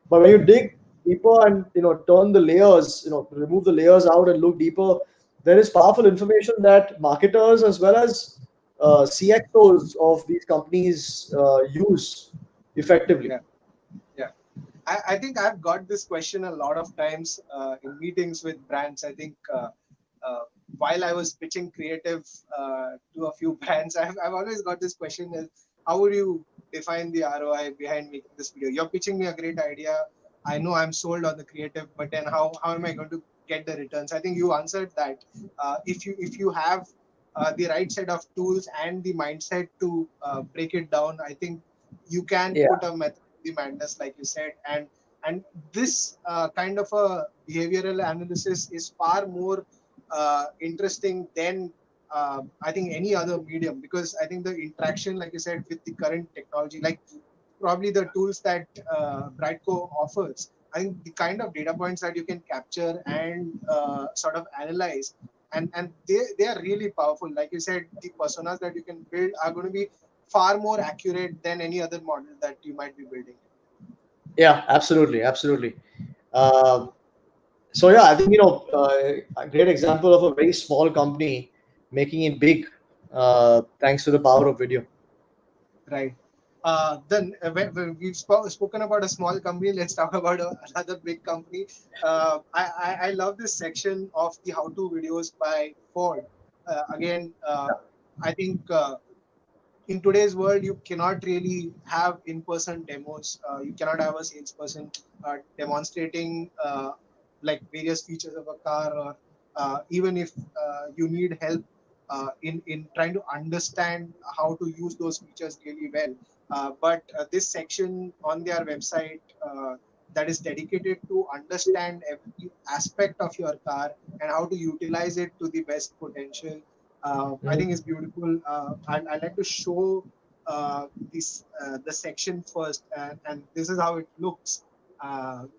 But when you dig deeper and turn the layers, remove the layers out and look deeper, there is powerful information that marketers as well as CXOs of these companies use effectively? Yeah. Yeah. I think I've got this question a lot of times in meetings with brands. I think uh, while I was pitching creative to a few brands, I've always got this question: is how would you define the ROI behind making this video? You're pitching me a great idea. I know I'm sold on the creative, but then how am I going to get the returns? I think you answered that. If you have the right set of tools and the mindset to break it down, I think you can Yeah. put a method to the madness, like you said, and this kind of a behavioral analysis is far more interesting than I think any other medium, because I think the interaction, like you said, with the current technology, like probably the tools that Brightcove offers, I think the kind of data points that you can capture and sort of analyze, and they are really powerful. Like you said, the personas that you can build are going to be far more accurate than any other model that you might be building. Yeah, absolutely, absolutely. Um, so yeah, I think a great example of a very small company making it big, thanks to the power of video. Right. Then when we've spoken about a small company, let's talk about another big company. I love this section of the how-to videos by Ford. Again, I think in today's world, you cannot really have in-person demos. You cannot have a salesperson demonstrating like various features of a car, or even if you need help in trying to understand how to use those features really well. But this section on their website that is dedicated to understand every aspect of your car and how to utilize it to the best potential, I think Mhm. is beautiful. I like to show this the section first, and this is how it looks.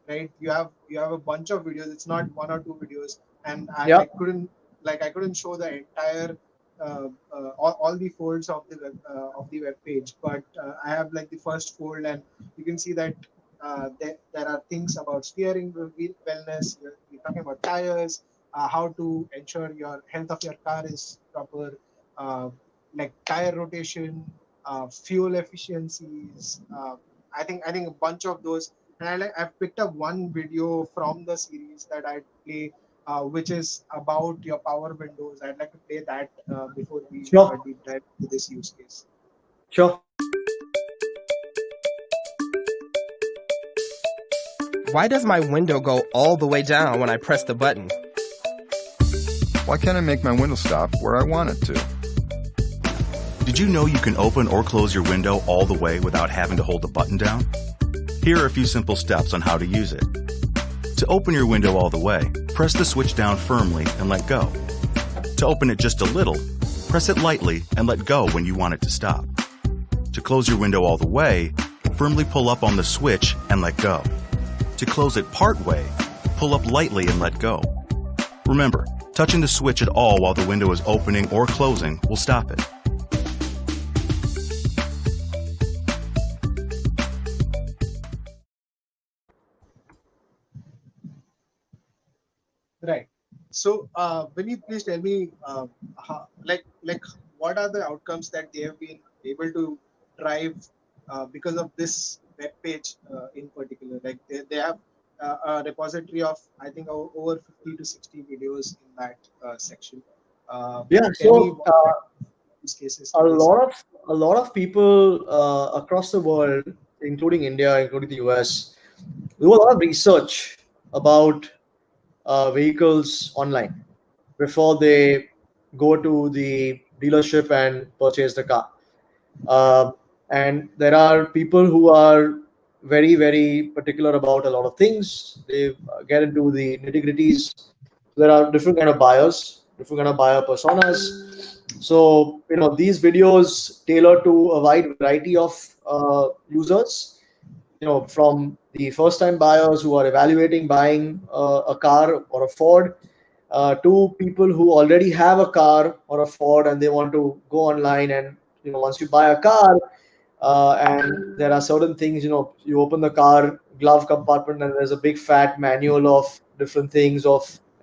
Right, you have a bunch of videos. It's not one or two videos, and Yeah, I couldn't show the entire all the folds of the web page, but I have like the first fold, and you can see that there are things about steering wellness. We're talking about tires, how to ensure your health of your car is proper, uh, like tire rotation, fuel efficiencies. I think a bunch of those, and I've picked up one video from the series that I play, which is about your power windows. I'd like to play that before we sure, deep dive into this use case. sure. Why does my window go all the way down when I press the button? Why can't I make my window stop where I want it to? Did you know you can open or close your window all the way without having to hold the button down? Here are a few simple steps on how to use it. To open your window all the way, press the switch down firmly and let go. To open it just a little, press it lightly and let go when you want it to stop. To close your window all the way, firmly pull up on the switch and let go. To close it part way, pull up lightly and let go. Remember, touching the switch at all while the window is opening or closing will stop it. Right. So, will you please tell me, what are the outcomes that they have been able to drive because of this web page in particular? Like they have a repository of, I think, over 50 to 60 videos in that section. Yeah, Tell me so what kind of use cases a did they see? lot of a lot of people across the world, including India, including the US, do a lot of research about vehicles online before they go to the dealership and purchase the car. Uh, and there are people who are very, very particular about a lot of things. They get into the nitty gritties. There are different kind of buyers, different kind of buyer personas. So these videos tailor to a wide variety of users. From the first time buyers who are evaluating buying a car or a Ford, to people who already have a car or a Ford and they want to go online. And once you buy a car, and there are certain things, you open the car glove compartment and there's a big fat manual of different things,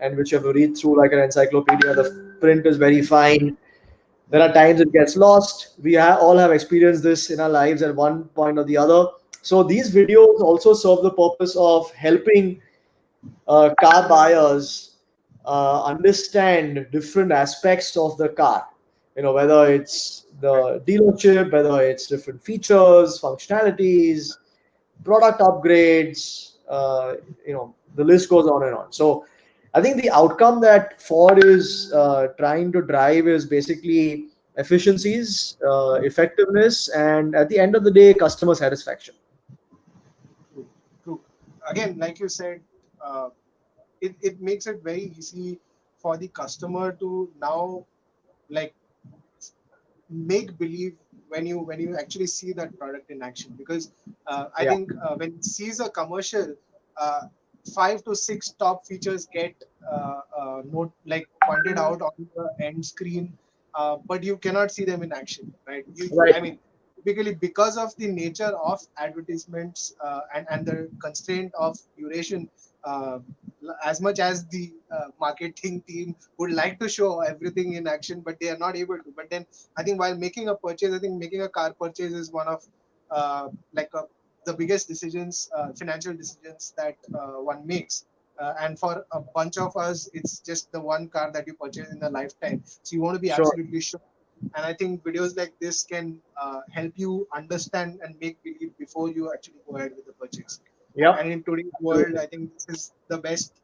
and which you have to read through like an encyclopedia. The print is very fine. There are times it gets lost. We all have experienced this in our lives at one point or the other. So these videos also serve the purpose of helping car buyers understand different aspects of the car. Whether it's the dealership, whether it's different features, functionalities, product upgrades. The list goes on and on. So I think the outcome that Ford is trying to drive is basically efficiencies, effectiveness, and at the end of the day, customer satisfaction. True. True. Again, like you said, uh, it makes it very easy for the customer to now like make believe when you actually see that product in action, because I Yeah, think when it sees a commercial, uh, 5 to 6 top features get note like pointed out on the end screen, but you cannot see them in action, right? right. I mean, typically because of the nature of advertisements, and the constraint of duration, uh, as much as the marketing team would like to show everything in action, but they are not able to. But then I think while making a purchase, I think making a car purchase is one of like the biggest decisions, financial decisions that one makes. And for a bunch of us, it's just the one car that you purchase in a lifetime. So you want to be Sure. absolutely sure. And I think videos like this can help you understand and make believe before you actually go ahead with the purchase. Yep. And in today's world, I think this is the best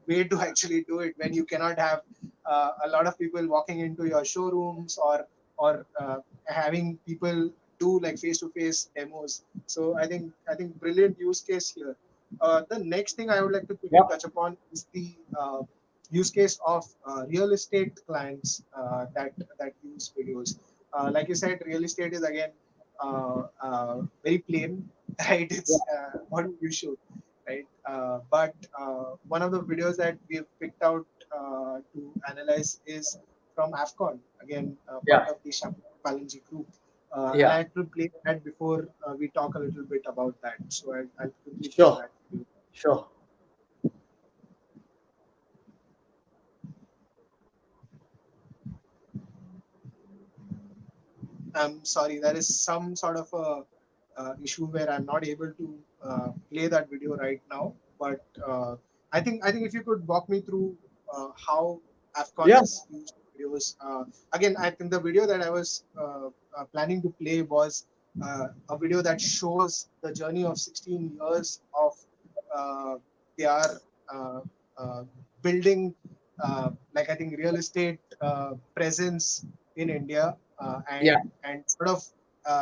way to actually do it, when you cannot have a lot of people walking into your showrooms, or having people do like face to face demos. So I think brilliant use case here. The next thing I would like to quickly Yep. touch upon is the use case of real estate clients that use videos. Like you said, real estate is again very plain, right? Yeah. It's what you should, right? But one of the videos that we've picked out to analyze is from AFCON, again, part Yeah. of the Palanji group. And I Yeah. had to play that before we talk a little bit about that. So I'll quickly play Sure. that for you. Sure. I'm sorry, there is some sort of a issue where I'm not able to play that video right now. But I think if you could walk me through how AFCON Yeah. has used videos. Again, I think the video that I was planning to play was a video that shows the journey of 16 years of uh, their uh, uh, building, like I think real estate presence in India, Yeah. and sort of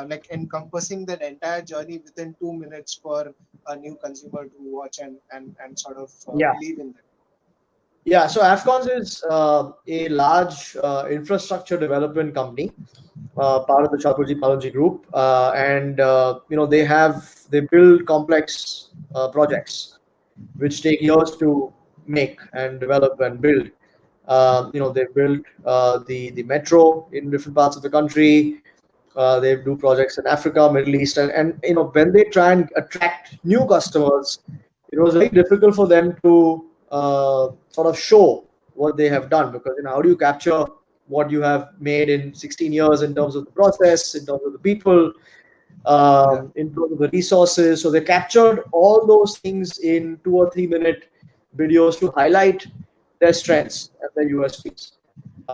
like encompassing that entire journey within 2 minutes for a new consumer to watch and sort of Yeah. believe in them. Yeah. So Afcons is a large infrastructure development company, part of the Chaturji Palanji group, and they build complex projects which take years to make and develop and build. They build the metro in different parts of the country. They do projects in Africa, Middle East, and when they try and attract new customers, it was very difficult for them to sort of show what they have done, because how do you capture what you have made in 16 years in terms of the process, in terms of the people, Yeah, in terms of the resources. So they captured all those things in 2 or 3 minute videos to highlight their strengths and their USPs.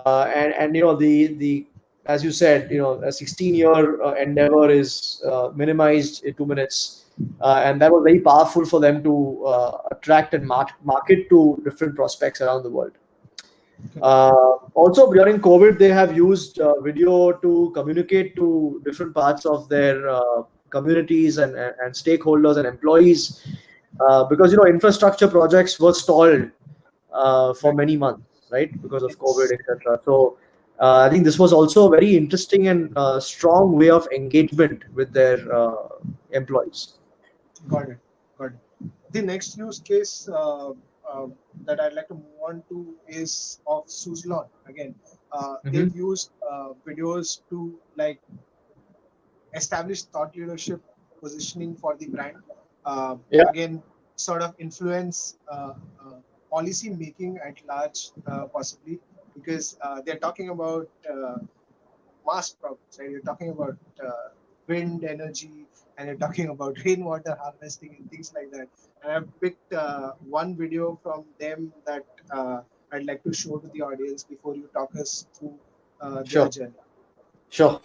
And the as you said, a 16-year endeavor is minimized in 2 minutes, and that was very powerful for them to attract and market to different prospects around the world. Also, during COVID, they have used video to communicate to different parts of their communities and stakeholders and employees, because infrastructure projects were stalled for right. many months, right, because of COVID, Yes, etc. So I think this was also a very interesting and strong way of engagement with their employees. got it, got it. The next use case uh, that I'd like to move on to is of Suzlon. Again, they've Hmm. used videos to like establish thought leadership positioning for the brand. Yeah. Again, sort of influence policy making at large, possibly, because they're talking about mass problems, right? You're talking about wind energy, and you're talking about rainwater harvesting and things like that. And I've picked one video from them that I'd like to show to the audience before you talk us through their Sure, journey. sure.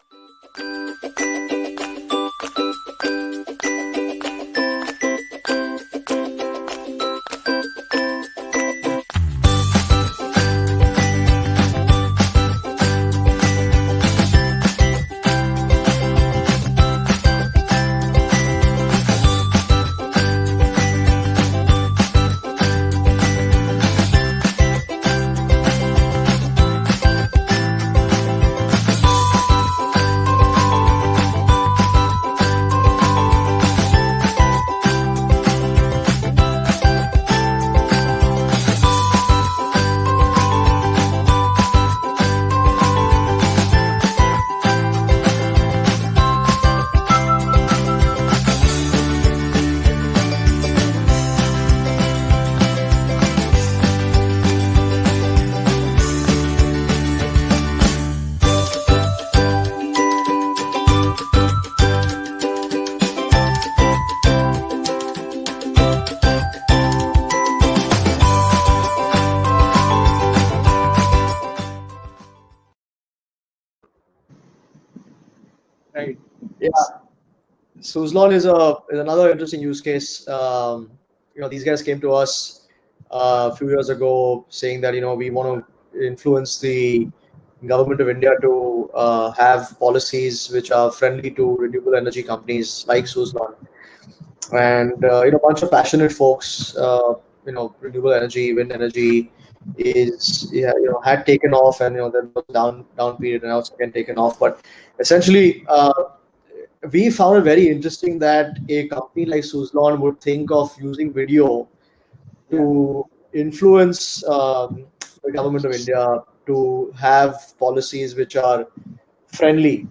Right. Yeah, Yes. Suzlon is another interesting use case. These guys came to us a few years ago saying that we want to influence the government of India to have policies which are friendly to renewable energy companies like Suzlon, and a bunch of passionate folks. Renewable energy, wind energy is had taken off, and there was a down period, and now it's again taken off. But essentially, we found it very interesting that a company like Suzlon would think of using video Yeah. to influence the government of India to have policies which are friendly.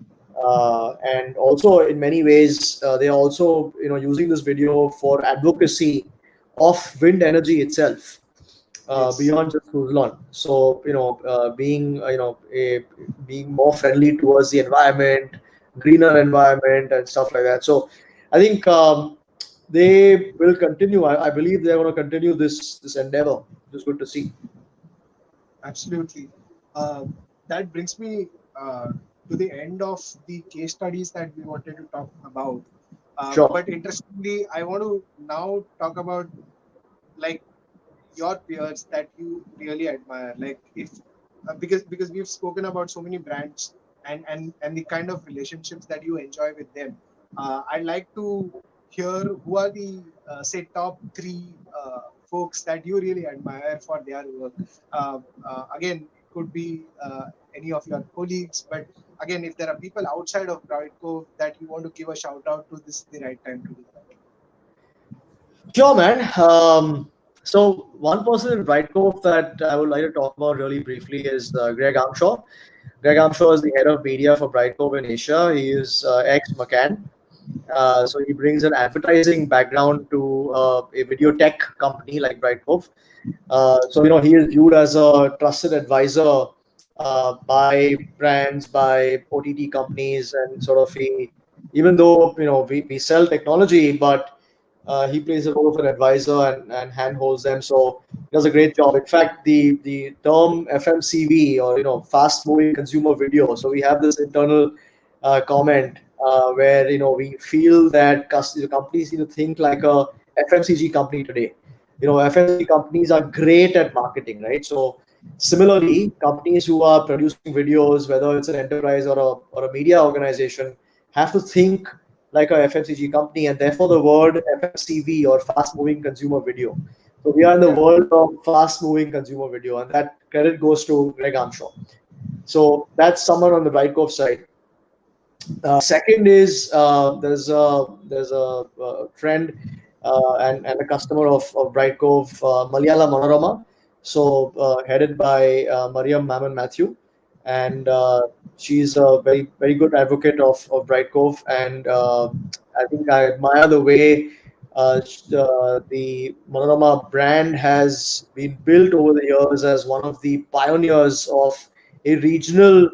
And also, in many ways, they are also using this video for advocacy of wind energy itself, Yes. beyond just Suzlon. So being being more friendly towards the environment, greener environment, and stuff like that. So I think they will continue. I believe they're going to continue this endeavor. It's good to see. Absolutely. Uh, that brings me uh, to the end of the case studies that we wanted to talk about. Sure. But interestingly, I want to now talk about like your peers that you really admire. Like if because we've spoken about so many brands and the kind of relationships that you enjoy with them. I'd like to hear who are the say top three folks that you really admire for their work. Again, it could be any of your colleagues, but again, if there are people outside of Brightcove that you want to give a shout out to, this is the right time to do that. Sure, man. So one person in Brightcove that I would like to talk about really briefly is Greg Armshaw. Greg Armshaw is the head of media for Brightcove in Asia. He is ex McCann. So he brings an advertising background to a video tech company like Brightcove. So he is viewed as a trusted advisor by brands, by OTT companies, and sort of even though we sell technology, but he plays a role of an advisor and handholds them. So he does a great job. In fact, the term FMCV, or fast moving consumer video. So we have this internal comment where we feel that companies need to think like a FMCG company today. FMCG companies are great at marketing, right? So similarly, companies who are producing videos, whether it's an enterprise or a media organization, have to think like a FMCG company, and therefore the word FMCV, or fast moving consumer video. So we are in the Yeah. world of fast moving consumer video, and that credit goes to Greg Armshaw. So that's someone on the Brightcove side. Second is there's a friend and a customer of Brightcove, Malayala Manorama, so headed by Mariam Mammon Matthew, and she's a very good advocate of Brightcove, and I think I admire the way the Manorama brand has been built over the years as one of the pioneers of a regional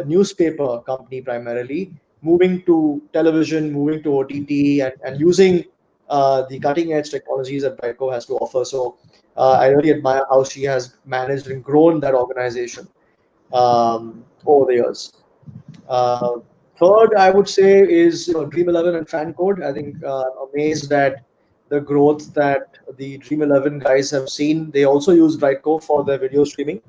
newspaper company primarily, moving to television, moving to OTT, and using the cutting edge technologies that Brightcove has to offer. So I really admire how she has managed and grown that organization over the years. Uh, Third, I would say is Dream 11 and Fan Code. I think I'm amazed at the growth that the Dream 11 guys have seen. They also use Brightcove for their video streaming.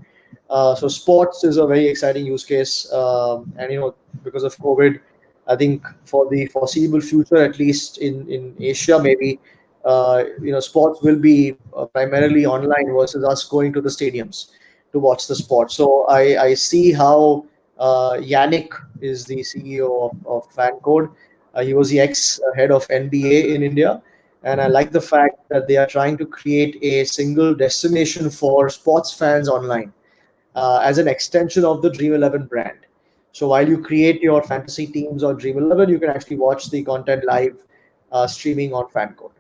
So sports is a very exciting use case, and because of COVID, I think for the foreseeable future, at least in Asia, maybe sports will be primarily online versus us going to the stadiums to watch the sport. So I see how Yannick is the CEO of FanCode. He was the ex head of NBA in India. And I like the fact that they are trying to create a single destination for sports fans online as an extension of the Dream 11 brand. So while you create your fantasy teams on Dream 11, you can actually watch the content live streaming on FanCode.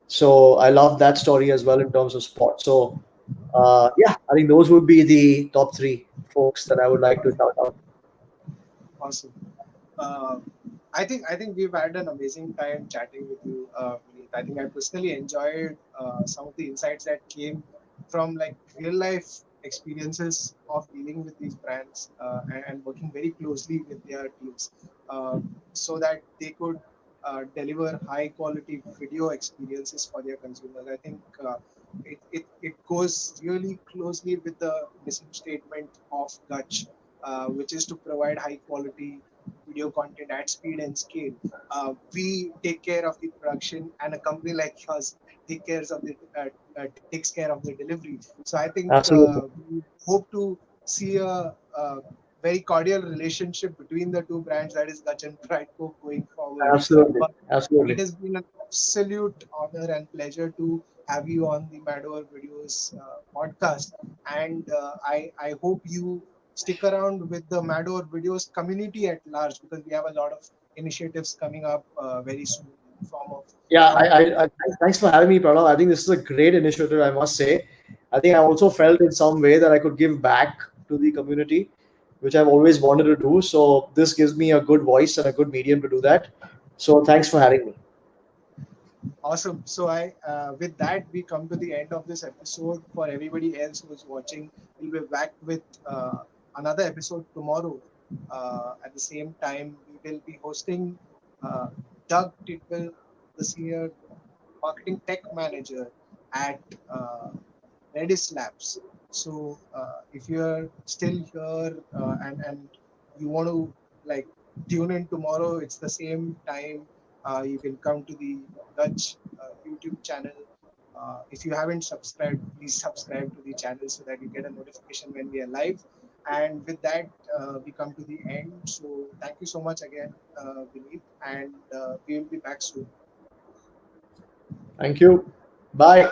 So I love that story as well in terms of sport. So yeah, I think those would be the top three folks that I would like to shout out. Awesome. Uh, I think we've had an amazing time chatting with you, Vineet. I think I personally enjoyed some of the insights that came from like real life experiences of dealing with these brands and working very closely with their teams, so that they could deliver high quality video experiences for their consumers. I think it goes really closely with the mission statement of Guch, which is to provide high quality video content at speed and scale. We take care of the production, and a company like yours takes care of the delivery. So I think Absolutely. we hope to see a very cordial relationship between the two brands, that is Dutch and Brightcove, going forward. Absolutely. But it Absolutely. has been an absolute honor and pleasure to have you on the Madover Videos podcast, and I hope you stick around with the Madover Videos community at large, because we have a lot of initiatives coming up very soon in form of Yeah, from thanks for having me, Pranav. I think this is a great initiative, I must say. I think I also felt in some way that I could give back to the community, which I've always wanted to do. So this gives me a good voice and a good medium to do that. So thanks for having me. Awesome. So with that, we come to the end of this episode. For everybody else who is watching, we'll be back with another episode tomorrow. At the same time, we will be hosting uh, Doug Tidwell, the senior marketing tech manager at Redis Labs. So if you're still here and you want to like tune in tomorrow, it's the same time. You can come to the Dutch YouTube channel. If you haven't subscribed, please subscribe to the channel so that you get a notification when we are live. And with that, we come to the end. So thank you so much again, Vineet, and we will be back soon. Thank you. Bye.